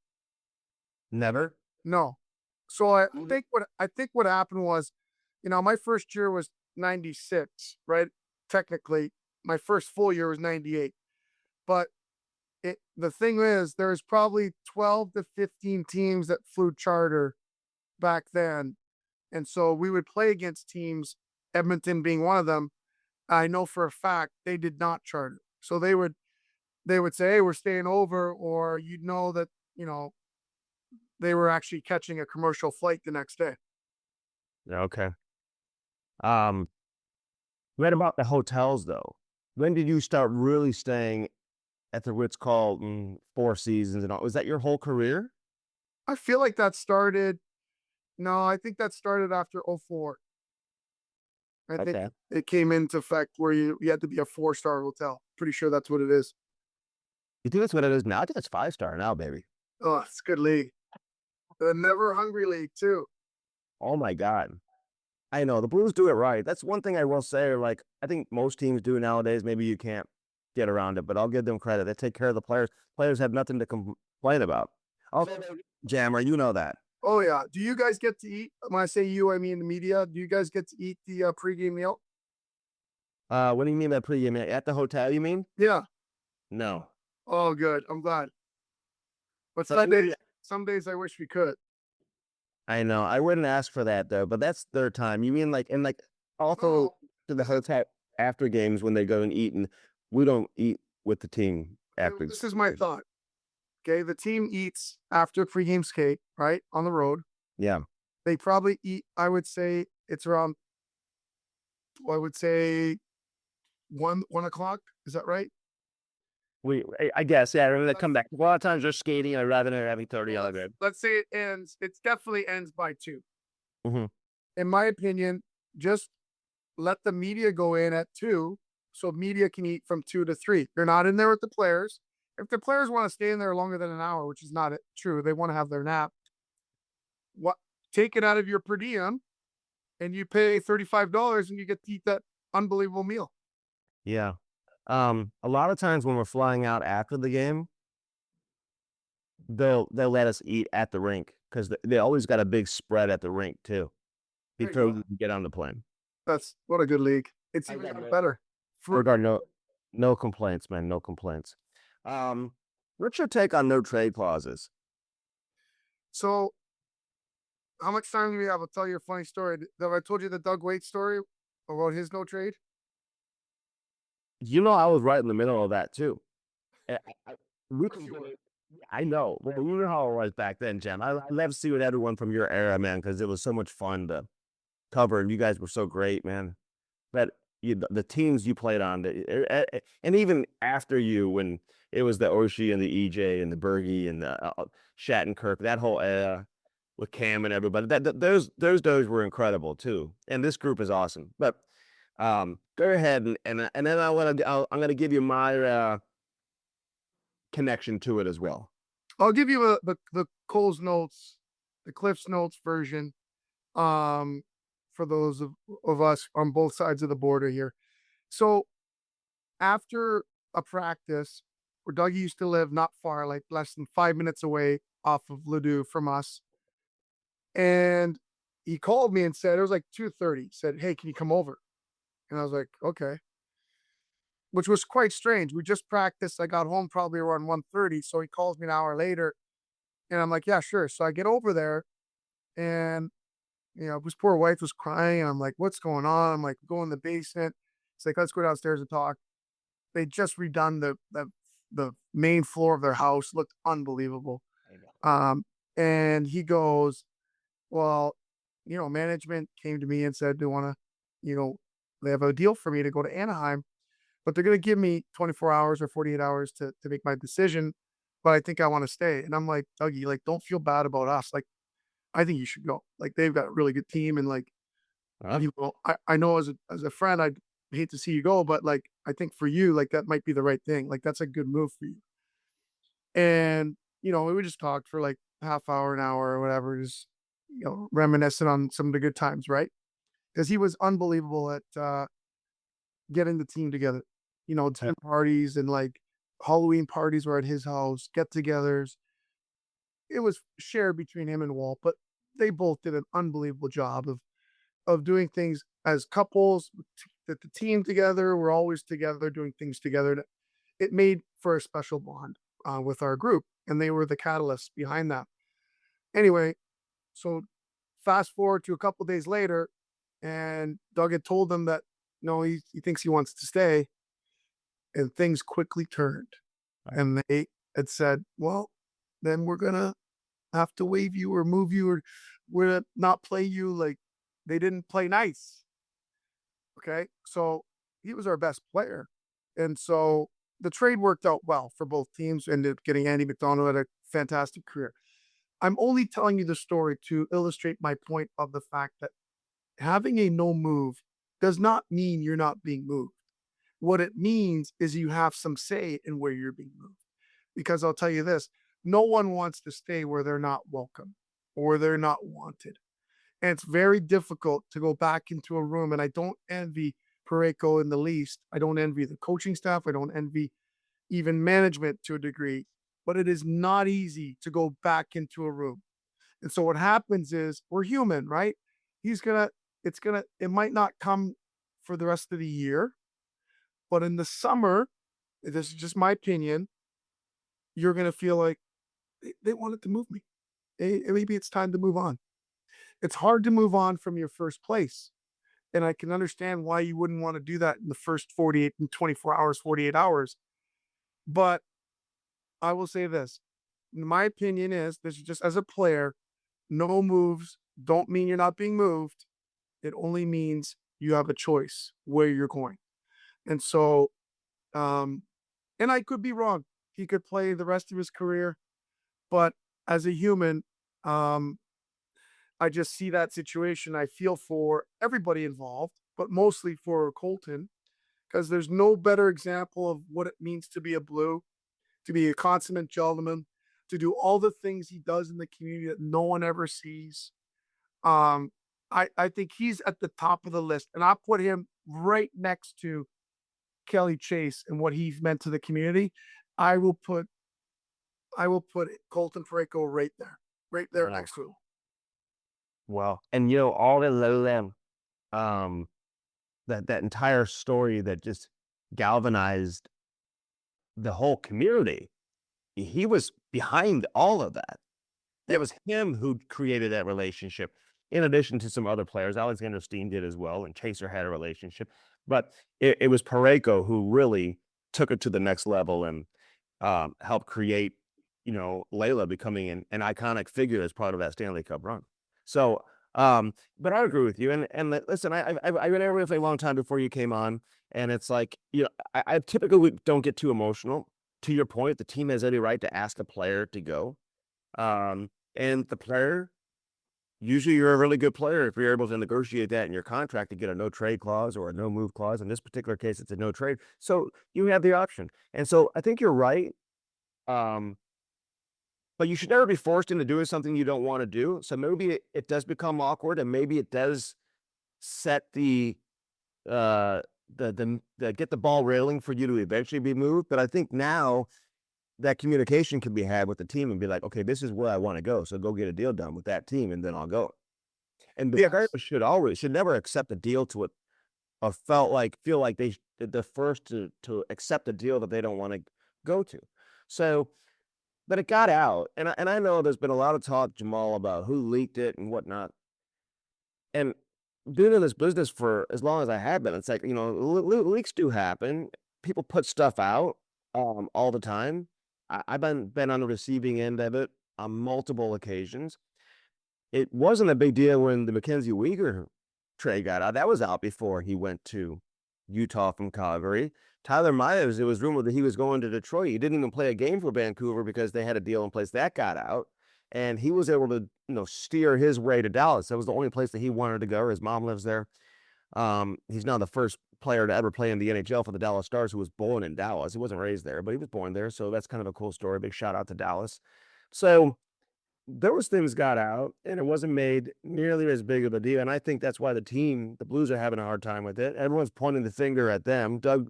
Never?
No. So I think what happened was, my first year was 96, right? Technically, my first full year was 98. But the thing is, there's probably 12 to 15 teams that flew charter back then. And so we would play against teams, Edmonton being one of them. I know for a fact they did not charter. So they would say, hey, we're staying over, or you'd know that, they were actually catching a commercial flight the next day.
Okay. What about the hotels though? When did you start really staying at the Ritz-Carlton, Four Seasons and all? Was that your whole career?
I feel like that started no, I think that started after '04. I think
Okay.
it came into effect where you had to be a four-star hotel. Pretty sure that's what it is.
You think that's what it is now? I think it's 5-star now, baby.
Oh, it's a good league. The Never Hungry League too.
Oh my God. I know the Blues do it right. That's one thing I will say. Like I think most teams do nowadays. Maybe you can't get around it, but I'll give them credit. They take care of the players. Players have nothing to complain about. Also, Jammer, you know that.
Oh yeah. Do you guys get to eat? When I say you, I mean the media. Do you guys get to eat the pregame meal?
What do you mean by pregame at the hotel? You mean?
Yeah.
No.
Oh, good. I'm glad. But
So
some days I wish we could.
I know I wouldn't ask for that though, but that's their time. You mean like and like also
No,
to the hotel after games when they go and eat, and we don't eat with the team
okay,
after.
this is my thought. Okay, the team eats after pregame skate, right? On the road.
Yeah.
They probably eat, I would say it's around, I would say 1 o'clock. Is that right?
I guess, yeah. When they
Let's,
come back, a lot of times they're skating or rather than having 30
well,
on the
let's,
grid.
let's say it ends. It definitely ends by 2.
Hmm.
In my opinion, just let the media go in at 2 so media can eat from 2 to 3. You're not in there with the players. If the players want to stay in there longer than an hour, which is not true, they want to have their nap. What take it out of your per diem and you pay $35 and you get to eat that unbelievable meal.
Yeah. A lot of times when we're flying out after the game, they'll let us eat at the rink because they always got a big spread at the rink too
There you
before
go.
we get on the plane.
That's what a good league. It's
I
even
got
gotten
no,
better.
I
For
got no complaints, man. No complaints. Um, what's your take on no trade clauses?
so, how much time do we have? I'll tell you a funny story. Have I told you the Doug Waite story about his no trade?
You know, I was right in the middle of that too. We
Of course
can
you
go.
were.
I know. Well, you know how it was back then, Jen. I love seeing everyone from your era, man, because it was so much fun to cover, and you guys were so great, man. But the teams you played on, and even after you, when it was the Oshie and the EJ and the Bergie and the Shattenkirk, that whole era with Cam and everybody, those days were incredible too. And this group is awesome. But go ahead and then I'm gonna give you my connection to it as well.
I'll give you the Cole's notes, the Cliff's notes version. Um, for those of us on both sides of the border here. So after a practice where Dougie used to live not far, like less than 5 minutes away off of Ladue from us. And he called me and said, it was like 2:30, said, "Hey, can you come over?" And I was like, okay, which was quite strange. We just practiced. I got home probably around 1:30. So he calls me an hour later and I'm like, yeah, sure. So I get over there and, his poor wife was crying. And I'm like, what's going on? I'm like, go in the basement. It's like, let's go downstairs and talk. They just redone the main floor of their house, looked unbelievable. Um, and he goes, well, management came to me and said they want to, they have a deal for me to go to Anaheim, but they're going to give me 24 hours or 48 hours to make my decision. But I think I want to stay. And I'm like, Dougie, like, don't feel bad about us. Like, I think you should go. Like, they've got a really good team. And like,
Huh?
I know as a friend, I'd hate to see you go, but like, I think for you, like, that might be the right thing. Like, that's a good move for you. And, we just talked for like half hour, an hour or whatever, just, reminiscing on some of the good times, right? Because he was unbelievable at getting the team together.
Yeah.
Dinner parties and like Halloween parties were at his house, get togethers. It was shared between him and Walt, but they both did an unbelievable job of doing things as couples, that the team together, we're always together doing things together. It made for a special bond with our group, and they were the catalysts behind that. Anyway, so fast forward to a couple days later, and Doug had told them that no, he thinks he wants to stay, and things quickly turned, and they had said, "Well, then we're gonna have to waive you or move you, or we're gonna not play you." Like they didn't play nice. Okay, so he was our best player. And so the trade worked out well for both teams. Ended up getting Andy McDonald, had a fantastic career. I'm only telling you the story to illustrate my point of the fact that having a no move does not mean you're not being moved. What it means is you have some say in where you're being moved. Because I'll tell you this, no one wants to stay where they're not welcome or they're not wanted. And it's very difficult to go back into a room. And I don't envy Pareko in the least. I don't envy the coaching staff. I don't envy even management to a degree, but it is not easy to go back into a room. And so what happens is we're human, right? He's gonna, it might not come for the rest of the year, but in the summer, this is just my opinion, you're gonna feel like they wanted to move me. Maybe it's time to move on. It's hard to move on from your first place. And I can understand why you wouldn't want to do that in the first 48 and 24 hours, 48 hours. But I will say this. My opinion is this is just as a player, no moves don't mean you're not being moved. It only means you have a choice where you're going. And so, um, and I could be wrong. He could play the rest of his career, but as a human, um, I just see that situation. I feel for everybody involved, but mostly for Colton, because there's no better example of what it means to be a Blue, to be a consummate gentleman, to do all the things he does in the community that no one ever sees. Um, I think he's at the top of the list, and I'll put him right next to Kelly Chase and what he's meant to the community. I will put I will put Colton Pareko right there
Wow.
next to him.
Well, and all the Lowland, um, that entire story that just galvanized the whole community. He was behind all of that. It
Yeah,
was him who created that relationship, in addition to some other players. Alexander Steen did as well, and Chaser had a relationship. But it was Pareko who really took it to the next level and helped create, Layla becoming an iconic figure as part of that Stanley Cup run. So, but I agree with you. And listen, I've been here for a long time before you came on, and it's like, I typically don't get too emotional. To your point, the team has any right to ask a player to go. And the player, usually you're a really good player if you're able to negotiate that in your contract to get a no trade clause or a no move clause. In this particular case, it's a no trade. So you have the option. And so I think you're right. Um, but you should never be forced into doing something you don't want to do. So maybe it does become awkward, and maybe it does set uh the get the ball railing for you to eventually be moved. But I think now that communication can be had with the team and be like, okay, this is where I want to go. So go get a deal done with that team, and then I'll go. And the player
yes.
should never accept a deal to it, or feel like the first to accept a deal that they don't want to go to. So, but it got out, and I know there's been a lot of talk, Jamal, about who leaked it and whatnot. And being in this business for as long as I have been, it's like, leaks do happen. People put stuff out all the time. I've been on the receiving end of it on multiple occasions. It wasn't a big deal when the Mackenzie Weegar trade got out. That was out before he went to Utah from Calgary. Tyler Myers, it was rumored that he was going to Detroit. He didn't even play a game for Vancouver because they had a deal in place. That got out. And he was able to, steer his way to Dallas. That was the only place that he wanted to go. His mom lives there. He's now the first player to ever play in the NHL for the Dallas Stars who was born in Dallas. He wasn't raised there, but he was born there. So that's kind of a cool story. Big shout out to Dallas. So those things got out, and it wasn't made nearly as big of a deal. And I think that's why the Blues are having a hard time with it. Everyone's pointing the finger at them. Doug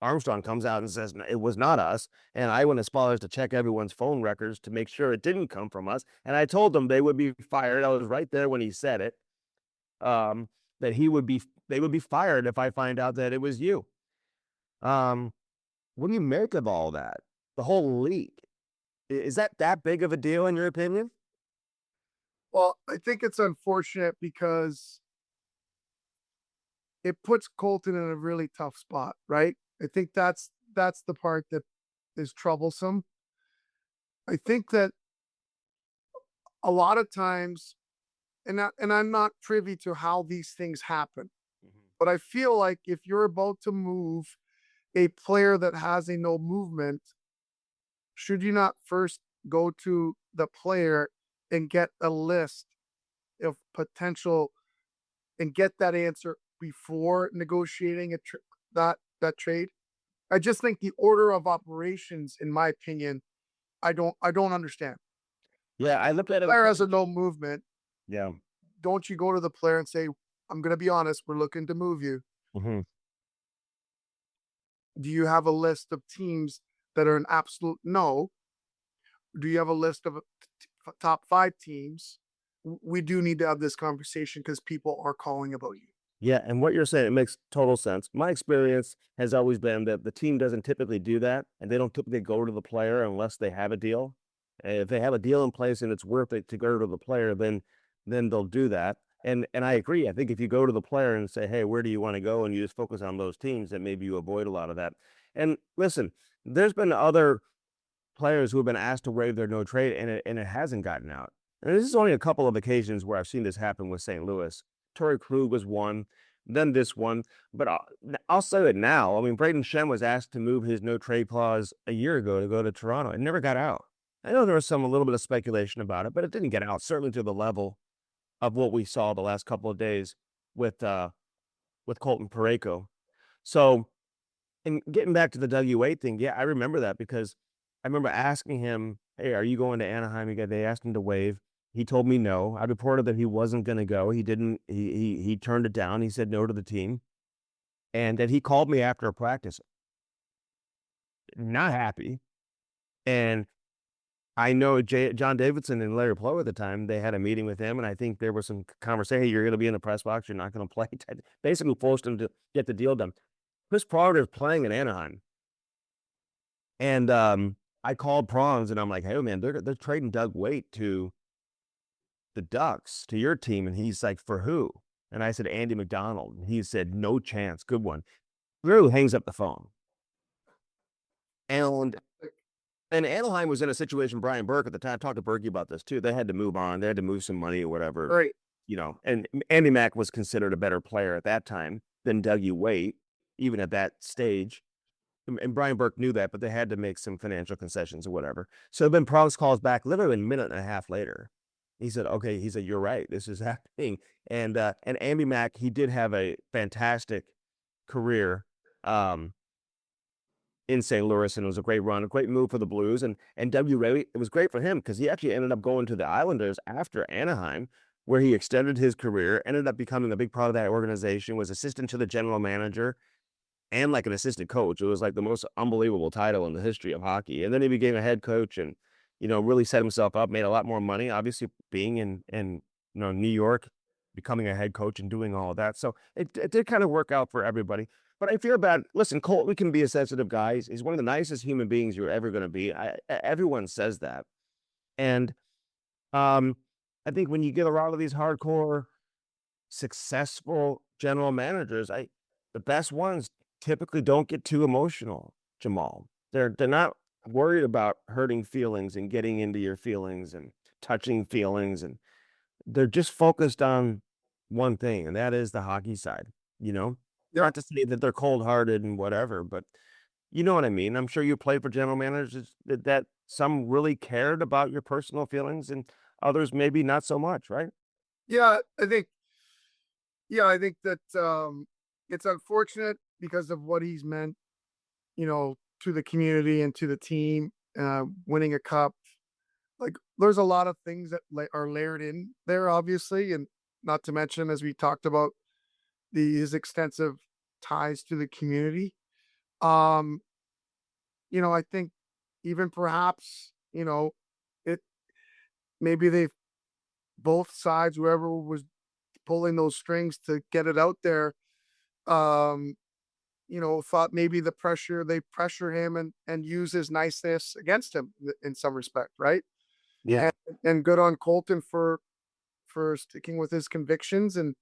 Armstrong comes out and says, it was not us. And I went as far as to check everyone's phone records to make sure it didn't come from us. And I told them they would be fired. I was right there when he said it. Um, that they would be fired if I find out that it was you. What do you make of all that? The whole leak. Is that big of a deal in your opinion?
Well, I think it's unfortunate because it puts Colton in a really tough spot, right? I think that's the part that is troublesome. I think that a lot of times, and I'm not privy to how these things happen, But I feel like if you're about to move a player that has a no movement, should you not first go to the player and get a list of potential and get that answer before negotiating that trade? I just think the order of operations, in my opinion, I don't understand.
Yeah, I looked at it.
Player has a no movement.
Yeah.
Don't you go to the player and say, I'm gonna be honest, we're looking to move you.
Mhm.
Do you have a list of teams that are an absolute no? Do you have a list of top 5 teams? We do need to have this conversation because people are calling about you.
Yeah, and what you're saying, it makes total sense. My experience has always been that the team doesn't typically do that, and they don't typically go to the player unless they have a deal. If they have a deal in place and it's worth it to go to the player, then they'll do that. And I agree. I think if you go to the player and say, "Hey, where do you want to go?" and you just focus on those teams, then maybe you avoid a lot of that. And listen, there's been other players who have been asked to waive their no trade, and it hasn't gotten out. And this is only a couple of occasions where I've seen this happen with St. Louis. Torrey Krug was one, then this one. But I'll say it now. I mean, Braden Shen was asked to move his no trade clause a year ago to go to Toronto. It never got out. I know there was a little bit of speculation about it, but it didn't get out. Certainly to the level of what we saw the last couple of days with Colton Parayko. So, and getting back to the WA thing, yeah, I remember that because I remember asking him, "Hey, are you going to Anaheim?" They asked him to waive. He told me no. I reported that he wasn't going to go. He didn't. He turned it down. He said no to the team, and then he called me after a practice, not happy. And I know John Davidson and Larry Plow at the time. They had a meeting with him, and I think there was some conversation. Hey, you're going to be in the press box. You're not going to play. Basically, forced him to get the deal done. Chris Pronger is playing in Anaheim. And I called Prongs and I'm like, "Hey man, they're trading Doug Waite to the Ducks, to your team." And he's like, "For who?" And I said, "Andy McDonald." And he said, "No chance. Good one." Literally hangs up the phone. And Anaheim was in a situation, Brian Burke at the time, talked to Berkey about this too. They had to move on. They had to move some money or whatever,
Right.
and Andy Mack was considered a better player at that time than Dougie Waite, even at that stage. And Brian Burke knew that, but they had to make some financial concessions or whatever. So then Prongs calls back literally a minute and a half later. He said, "Okay," he said, "You're right. This is happening." And Andy Mack, he did have a fantastic career in St. Louis, and it was a great run, a great move for the Blues. And W. Ray, it was great for him because he actually ended up going to the Islanders after Anaheim, where he extended his career, ended up becoming a big part of that organization, was assistant to the general manager and like an assistant coach. It was like the most unbelievable title in the history of hockey. And then he became a head coach and, really set himself up, made a lot more money, obviously being in New York, becoming a head coach and doing all of that. So it did kind of work out for everybody. But I feel bad. Listen, Colton can be a sensitive guy. He's one of the nicest human beings you're ever going to be. Everyone says that. And I think when you get a lot of these hardcore successful general managers, the best ones typically don't get too emotional, Jamal. They're not worried about hurting feelings and getting into your feelings and touching feelings, and they're just focused on one thing, and that is the hockey side, you know?
Yeah.
Not to say that they're cold-hearted and whatever, but you know what I mean. I'm sure you played for general managers that some really cared about your personal feelings and others maybe not so much, right?
Yeah, I think that it's unfortunate because of what he's meant, to the community and to the team, winning a cup. Like, there's a lot of things that are layered in there, obviously, and not to mention, as we talked about, his extensive ties to the community. Um, I think even perhaps, it maybe they both sides, whoever was pulling those strings to get it out there, um, thought maybe they pressure him and use his niceness against him in some respect, right?
Yeah.
And good on Colton for sticking with his convictions and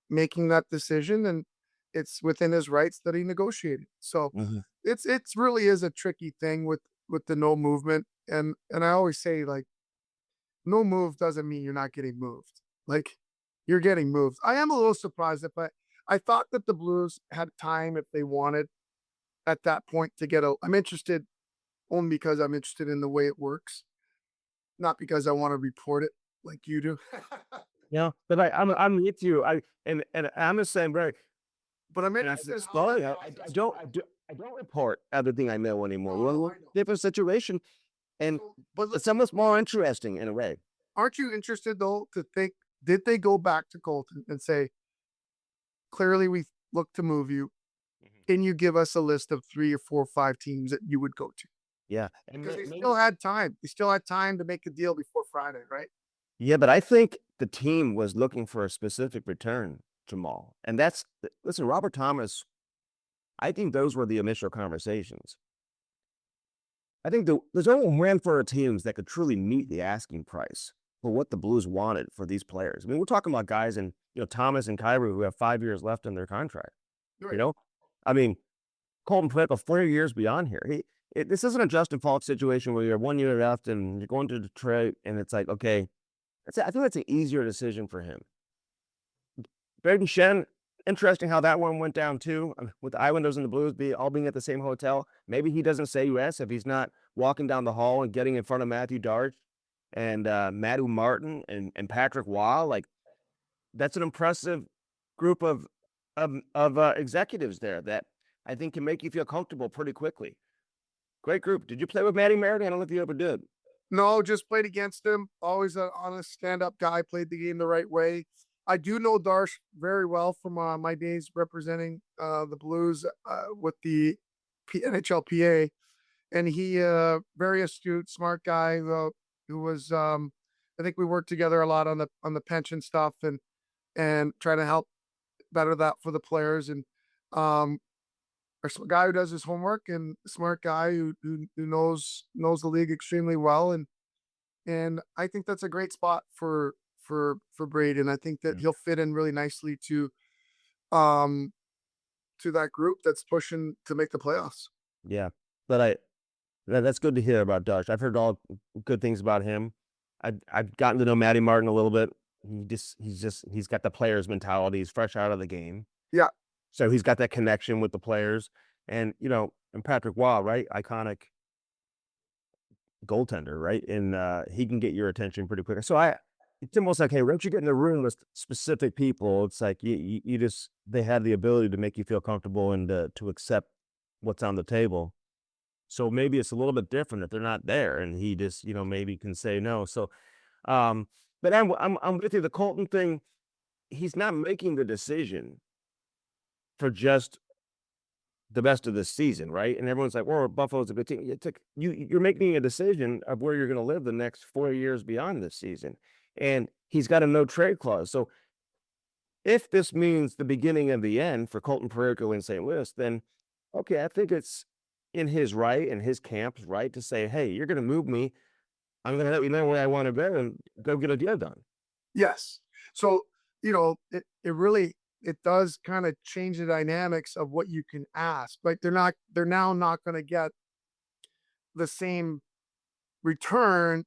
making that decision. And it's within his rights that he negotiated. So
Mhm.
it's really is a tricky thing with the no movement. And I always say, like, no move doesn't mean you're not getting moved. Like, You're getting moves. I am a little surprised if I thought that the Blues had time if they wanted at that point to get a I'm interested only because I'm interested in the way it works, not because I want to report it like you do.
But I'm with you. And I'm the same way.
But I'm
And I
interested
said,
in how
well,
that
yeah,
process works.
I don't report everything I know anymore.
No,
Well,
I know.
different situation, and
But
it's almost more interesting in a way.
aren't you interested though to think did they go back to Colton and say, clearly we look to move you.
Mhm.
Can you give us a list of 3 or 4 or 5 teams that you would go to?
Yeah, and
Because they
maybe
still had time. They still had time to make a deal before Friday, right?
yeah, but I think the team was looking for a specific return, Jamal, and listen, Robert Thomas. I think those were the initial conversations. I think there's only a handful of teams that could truly meet the asking price for what the Blues wanted for these players. I mean, we're talking about guys in Thomas and Kyrie who have 5 years left in their contract. You
Right.
know, I mean, Colton played for 4 years beyond here. This isn't a Justin Falk situation where you have 1 year left and you're going to Detroit, and it's like, okay, I think that's an easier decision for him. Braden Shen, interesting how that one went down too, with the Islanders and the Blues all being at the same hotel. Maybe he doesn't say yes if he's not walking down the hall and getting in front of Matthew Darch and Matthew Martin and Patrick Waugh. Like, that's an impressive group of executives there that I think can make you feel comfortable pretty quickly. Great group. Did you play with Matty Merritt? I don't know if you ever did.
No, just played against him. Always an honest stand-up guy, played the game the right way. I do know Darsh very well from my days representing the Blues with the NHLPA, and he very astute, smart guy who was. I think we worked together a lot on the pension stuff and trying to help better that for the players and um, guy who does his homework and smart guy who knows the league extremely well and I think that's a great spot for Braden. I think that
Yeah.
he'll fit in really nicely um to that group that's pushing to make the playoffs.
Yeah. But that's good to hear about Darch. I've heard all good things about him. I've gotten to know Matty Martin a little bit. He's got the player's mentality. He's fresh out of the game.
Yeah,
So he's got that connection with the players. And and Patrick Waugh, right? Iconic goaltender, right? And he can get your attention pretty quick. So it's almost like, hey, once you get in the room with specific people, it's like you just they have the ability to make you feel comfortable and to accept what's on the table. So maybe it's a little bit different if they're not there, and he just maybe can say no. So, um, but I'm with you. The Colton thing, he's not making the decision for just the best of this season, right? And everyone's like, "Well, Buffalo's a good team." You're making a decision of where you're going to live the next 4 years beyond this season, and he's got a no trade clause. So if this means the beginning of the end for Colton Parayko in St. Louis, then okay, I think it's in his right and his camp's right to say, "Hey, you're going to move me. I'm going to let you know where I want to be and go get a deal done."
yes. So it really it does kind of change the dynamics of what you can ask. Like they're now not going to get the same return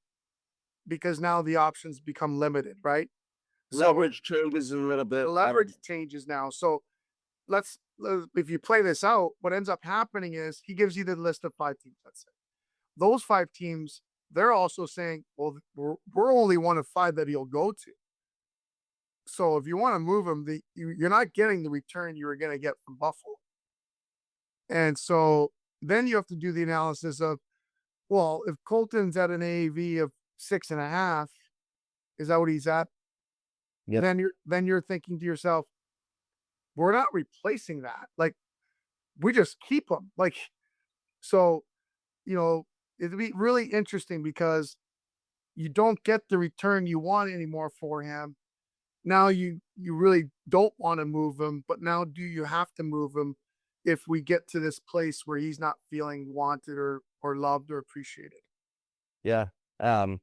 because now the options become limited, right? So
Leverage changes a little bit.
the leverage changes now. So if you play this out, what ends up happening is he gives you the list of 5 teams. Let's say those 5 teams, they're also saying, well, we're only one of 5 that he'll go to. So if you want to move him, you're not getting the return you were going to get from Buffalo. And so then you have to do the analysis of, well, if Colton's at an AAV of 6.5, is that what he's at?
Yep.
Then you're thinking to yourself, we're not replacing that. Like we just keep him. Like so, it'd be really interesting because you don't get the return you want anymore for him. Now you really don't want to move him, but now do you have to move him if we get to this place where he's not feeling wanted or loved or appreciated?
Yeah. Um,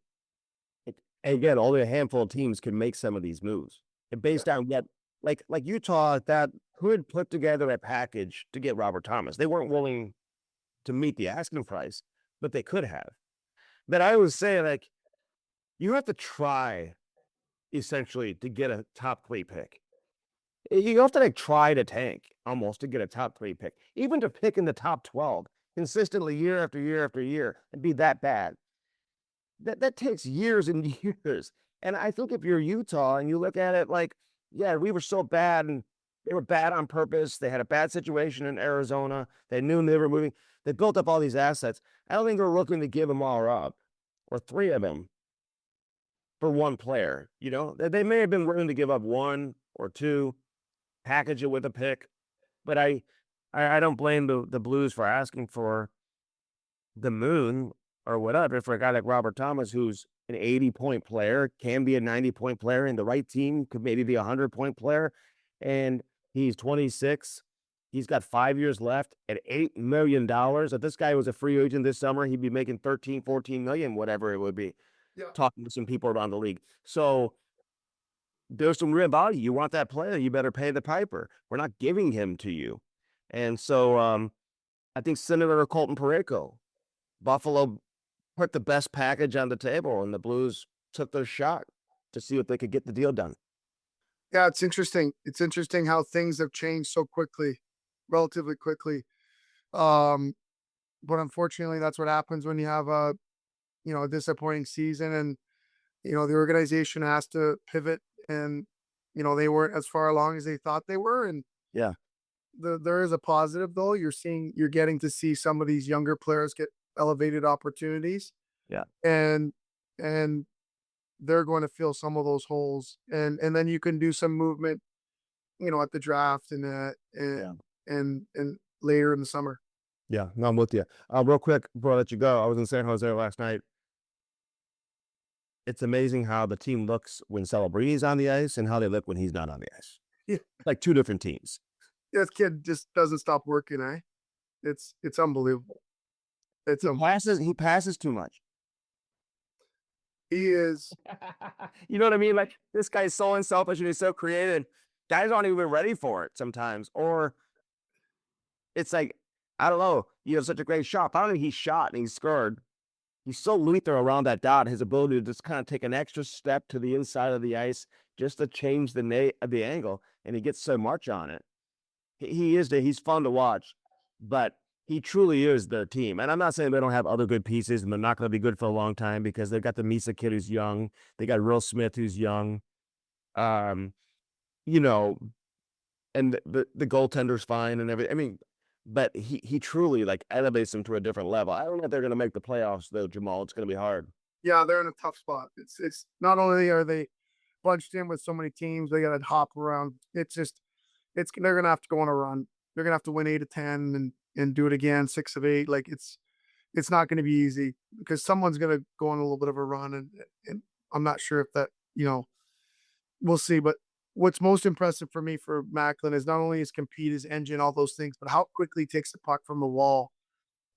again, only a handful of teams can make some of these moves. And
Yeah.
based on yet, like Utah, that could put together a package to get Robert Thomas. They weren't willing to meet the asking price, but they could have. But I always say, like, you have to try essentially to get a top 3 pick. You have to like try to tank almost to get a top 3 pick, even to pick in the top 12 consistently year after year after year and be that bad. That takes years and years. And I think if you're Utah and you look at it like, yeah, we were so bad and they were bad on purpose. They had a bad situation in Arizona. They knew they were moving. They built up all these assets. I don't think they're looking to give them all up or 3 of them for one player. You know, they may have been willing to give up 1 or 2, package it with a pick, but I don't blame the Blues for asking for the moon or whatever for a guy like Robert Thomas, who's an 80-point player, can be a 90-point player in the right team, could maybe be a 100-point player. And he's 26. He's got 5 years left at $8 million. If this guy was a free agent this summer, he'd be making 13, 14 million, whatever it would be,
Yeah.
talking to some people around the league. So there's some real value. You want that player, you better pay the piper. We're not giving him to you. And so I think similar to Colton Parayko, Buffalo put the best package on the table, and the Blues took their shot to see if they could get the deal done.
Yeah, it's interesting. It's interesting how things have changed so quickly, relatively quickly. Um, but unfortunately, that's what happens when you have a disappointing season, and the organization has to pivot, and they weren't as far along as they thought they were. And
Yeah,
there is a positive though. You're getting to see some of these younger players get elevated opportunities,
yeah,
and and they're going to fill some of those holes, and then you can do some movement, at the draft
yeah,
and later in the summer.
yeah. No, I'm with you. Real quick before I let you go, I was in San Jose last night. It's amazing how the team looks when Celebrini's on the ice and how they look when he's not on the ice.
Yeah,
Like 2 different teams.
this kid just doesn't stop working. It's unbelievable. It's
He passes too much.
he is.
You know what I mean? Like, this guy's so unselfish and he's so creative. Guys aren't even ready for it sometimes. Or it's like, I don't know, you have such a great shot. Finally, he shot and he scored. He's so lethal around that dot. His ability to just kind of take an extra step to the inside of the ice just to change the angle, and he gets so much on it. He's fun to watch, but he truly is their team. And I'm not saying they don't have other good pieces and they're not going to be good for a long time, because they've got the Misa kid who's young. They got Will Smith who's young. Um, you know, and the goaltender's fine and everything. I mean, but he truly like elevates them to a different level. I don't know if they're going to make the playoffs though, Jamal. It's going to be hard.
Yeah, they're in a tough spot. It's not only are they bunched in with so many teams, they got to hop around. It's just they're gonna have to go on a run. They're gonna have to win 8 of 10 and do it again, 6 of 8. Like it's not gonna be easy because someone's gonna go on a little bit of a run, and I'm not sure if that we'll see. But what's most impressive for me for Macklin is not only his compete, his engine, all those things, but how quickly he takes the puck from the wall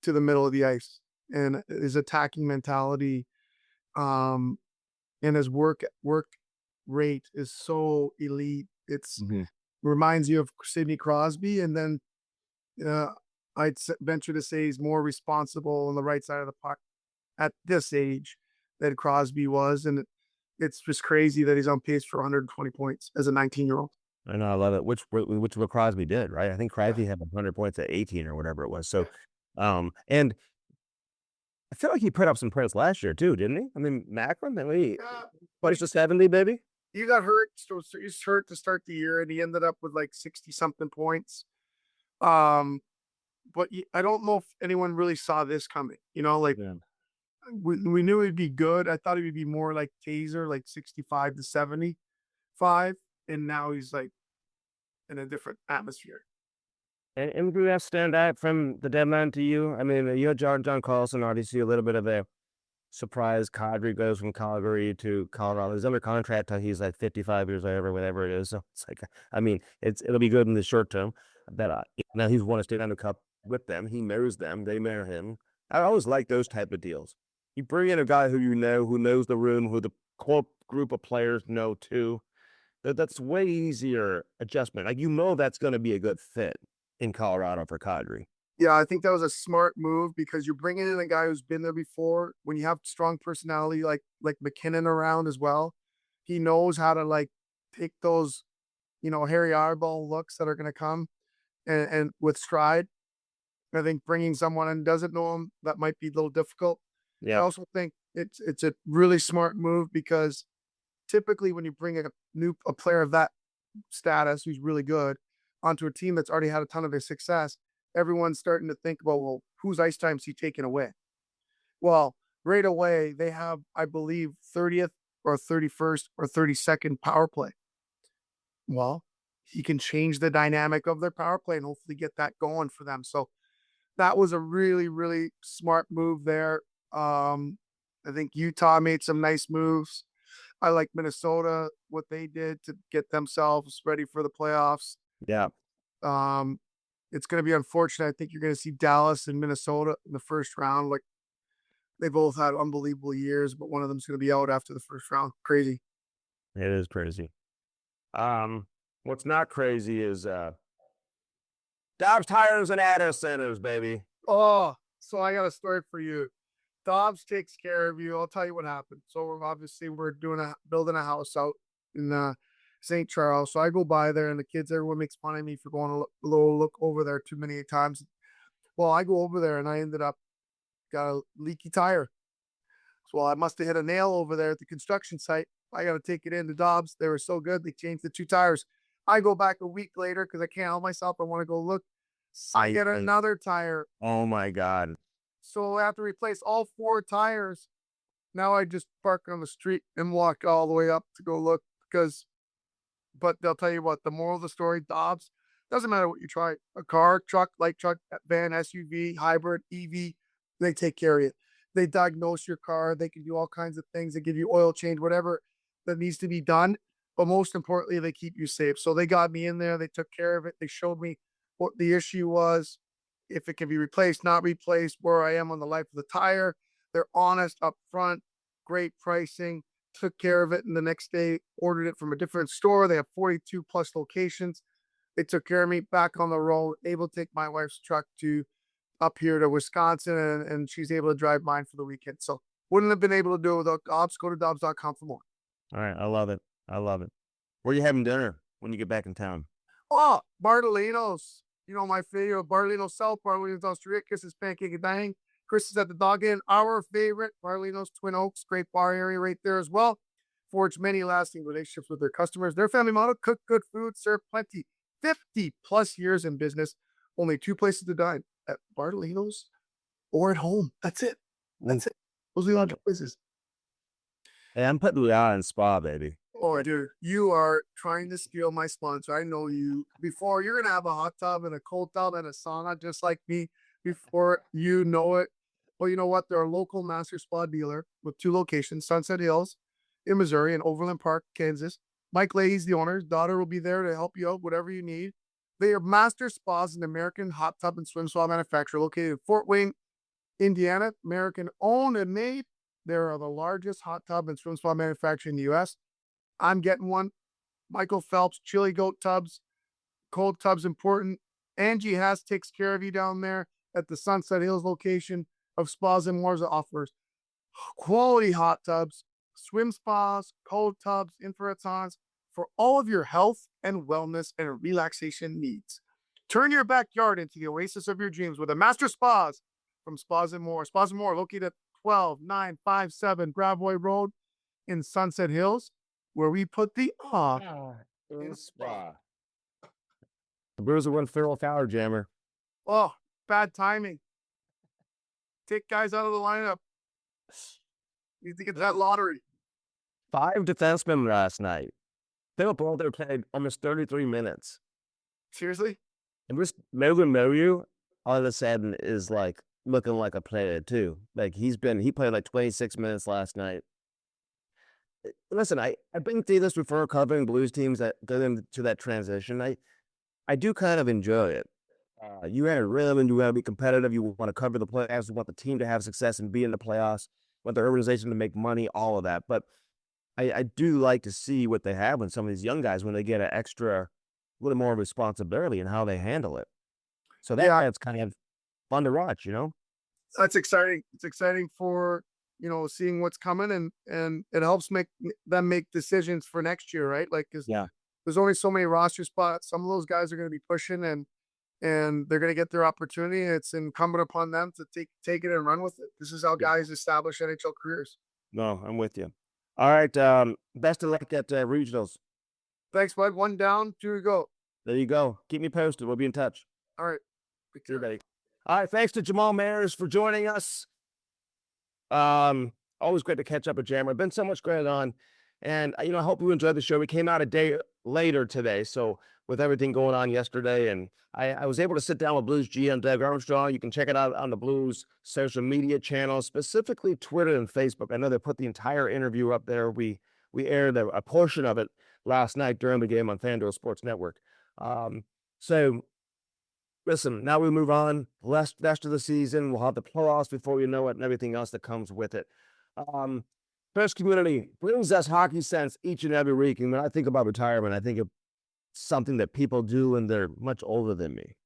to the middle of the ice, and his attacking mentality, um, and his work rate is so elite. It's
Mhm.
reminds you of Sidney Crosby, and then uh, venture to say he's more responsible on the right side of the puck at this age than Crosby was, and it's just crazy that he's on pace for 120 points as a 19-year-old.
I know, I love it. Which what Crosby did, right? I think Crosby had 100 points at 18 or whatever it was. So, and I feel like he put up some points last year too, didn't he? I mean, Macklin, I mean, he
Yeah,
plays to 70, baby.
he got hurt. So he's hurt to start the year, and he ended up with like 60 something points. Um, but I don't know if anyone really saw this coming. Like
Yeah.
we knew he'd be good. I thought he would be more like Taser, like 65 to 75, and now he's like in a different atmosphere.
And who else stand out from the deadline to you? I mean, you had John Carlson, obviously a little bit of a surprise. Kadri goes from Calgary to Colorado. He's under contract till he's like 55 years old or whatever it is. So it's like, I mean, it'll be good in the short term. But now he's won a state under cup with them. He marries them. They marry him. I always like those type of deals. You bring in a guy who you know, who knows the room, who the core group of players know too. That's way easier adjustment. Like, that's going to be a good fit in Colorado for Kadri.
Yeah, I think that was a smart move because you're bringing in a guy who's been there before. When you have strong personality like McKinnon around as well, he knows how to like take those, Harry eyeball looks that are going to come and with stride. I think bringing someone in doesn't know him, that might be a little difficult. I
Yeah.
also think it's a really smart move because typically when you bring a player of that status who's really good onto a team that's already had a ton of their success, everyone's starting to think about, well, whose ice time is he taking away? Well, right away they have, I believe, 30th or 31st or 32nd power play. Well, he can change the dynamic of their power play and hopefully get that going for them. So that was a really, really smart move there. I think Utah made some nice moves. I like Minnesota, what they did to get themselves ready for the playoffs.
Yeah.
Um, it's going to be unfortunate. I think you're going to see Dallas and Minnesota in the first round. Like they both had unbelievable years, but one of them's going to be out after the first round. Crazy.
It is crazy. What's not crazy is Dobbs tires and Addis centers, baby.
Oh, so I got a story for you. Dobbs takes care of you. I'll tell you what happened. So we're building a house out in St. Charles. So I go by there and the kids, everyone makes fun of me for going to look over there too many times. Well, I go over there and I ended up got a leaky tire. So I must have hit a nail over there at the construction site. I got to take it into Dobbs. They were so good. They changed the two tires. I go back a week later because I can't help myself. I want to go look. I get another tire.
Oh my God.
So I have to replace all four tires. Now I just park on the street and walk all the way up to go look but they'll tell you what, the moral of the story, Dobbs, doesn't matter what you try, a car, truck, light truck, van, SUV, hybrid, EV, they take care of it. They diagnose your car. They can do all kinds of things. They give you oil change, whatever that needs to be done. But most importantly, they keep you safe. So they got me in there. They took care of it. They showed me what the issue was, if it can be replaced, not replaced, where I am on the life of the tire. They're honest up front, great pricing, took care of it. And the next day, ordered it from a different store. They have 42 plus locations. They took care of me back on the road, able to take my wife's truck to up here to Wisconsin, and she's able to drive mine for the weekend. So wouldn't have been able to do it without Dobbs. Go to Dobbs.com for more.
All right. I love it. I love it. Where you having dinner when you get back in town?
Oh, Bartolino's. My favorite, Bartolino's South, Bartolino's Austria, Kisses Pancake and Dang. Chris is at the Dog Inn. Our favorite, Bartolino's Twin Oaks, great bar area right there as well. Forge many lasting relationships with their customers. Their family model, cook good food, serve plenty. 50 plus years in business. Only two places to dine, at Bartolino's or at home. That's it. That's it. Those are the only places.
Hey, I'm putting you out in spa, baby.
Oh, dude, you are trying to steal my sponsor. I know you. Before, you're gonna have a hot tub and a cold tub and a sauna, just like me. Before you know it. Well, you know what? They're a local master spa dealer with two locations: Sunset Hills in Missouri and Overland Park, Kansas. Mike Leahy's the owner. His daughter will be there to help you out, whatever you need. They are master spas, an American hot tub and swim spa manufacturer located in Fort Wayne, Indiana. American owned and made. They are the largest hot tub and swim spa manufacturer in the U.S. I'm getting one. Michael Phelps, chili goat tubs, cold tubs important. Angie Haas takes care of you down there at the Sunset Hills location of Spas and More's offers quality hot tubs, swim spas, cold tubs, infrared saunas for all of your health and wellness and relaxation needs. Turn your backyard into the oasis of your dreams with a master spas from Spas and More. Spas and More located at 12957 Gravois Road in Sunset Hills, where we put the
in spa. The Bruiser went feral Fowler jammer.
Oh, bad timing. Take guys out of the lineup. Need to get that lottery.
5 defensemen last night. Philip Walter played almost 33 minutes.
Seriously?
And this Melvin Moriu, all of a sudden, is like looking like a player too. Like he played like 26 minutes last night. Listen, I've been through this before covering Blues teams that go into that transition. I do kind of enjoy it. You had a rhythm, you want to be competitive, you want to cover the playoffs, you want the team to have success and be in the playoffs, want the organization to make money, all of that. But I do like to see what they have when some of these young guys, when they get an extra, little more responsibility and how they handle it. So that's kind of fun to watch,
That's exciting. It's exciting for seeing what's coming, and it helps make them make decisions for next year, right? Like, 'cause
Yeah.
there's only so many roster spots. Some of those guys are going to be pushing, and they're going to get their opportunity. It's incumbent upon them to take it and run with it. This is how
Yeah.
guys establish NHL careers.
No, I'm with you. All right. Best of luck at regionals.
Thanks, bud. One down, two to go.
There you go. Keep me posted. We'll be in touch.
All right. Take
See you,
care.
buddy. All right. Thanks to Jamal Mayers for joining us. Always great to catch up with Jammer. Been so much going on, and I hope you enjoyed the show. We came out a day later today, so with everything going on yesterday, and I was able to sit down with Blues GM Doug Armstrong. You can check it out on the Blues social media channels, specifically Twitter and Facebook. I know they put the entire interview up there. We aired a portion of it last night during the game on FanDuel Sports Network. So listen, now we move on. Rest of the season. We'll have the playoffs before you know it and everything else that comes with it. First Community brings us hockey sense each and every week. And when I think about retirement, I think of something that people do when they're much older than me,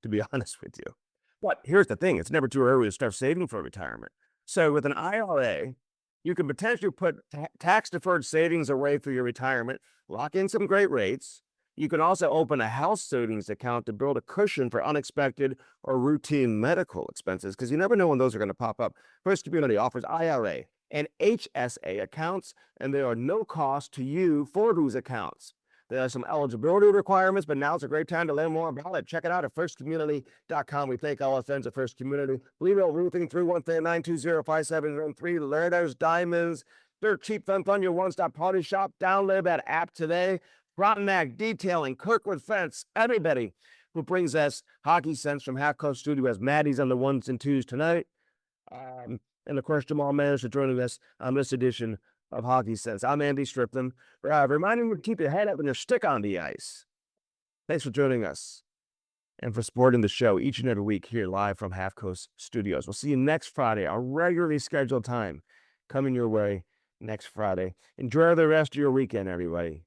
to be honest with you. But here's the thing. It's never too early to start saving for retirement. So with an IRA, you can potentially put tax-deferred savings away for your retirement, lock in some great rates. You can also open a house savings account to build a cushion for unexpected or routine medical expenses, because you never know when those are going to pop up. First Community offers IRA and HSA accounts, and there are no cost to you for those accounts. There are some eligibility requirements, but now's a great time to learn more about it. Check it out at firstcommunity.com. We thank all our friends at First Community. Email Roofing 313-920-5703. Lerner's Diamonds. They're cheap, fun, your one-stop party shop. Download that app today. Frontenac Detailing, Kirkwood Fence, everybody who brings us hockey sense from Half Coast Studio as Maddie's on the ones and twos tonight. And of course, Jamal Mayers for joining us on this edition of Hockey Sense. I'm Andy Strickland. Reminding you to keep your head up and your stick on the ice. Thanks for joining us and for supporting the show each and every week here live from Half Coast Studios. We'll see you next Friday, our regularly scheduled time coming your way next Friday. Enjoy the rest of your weekend, everybody.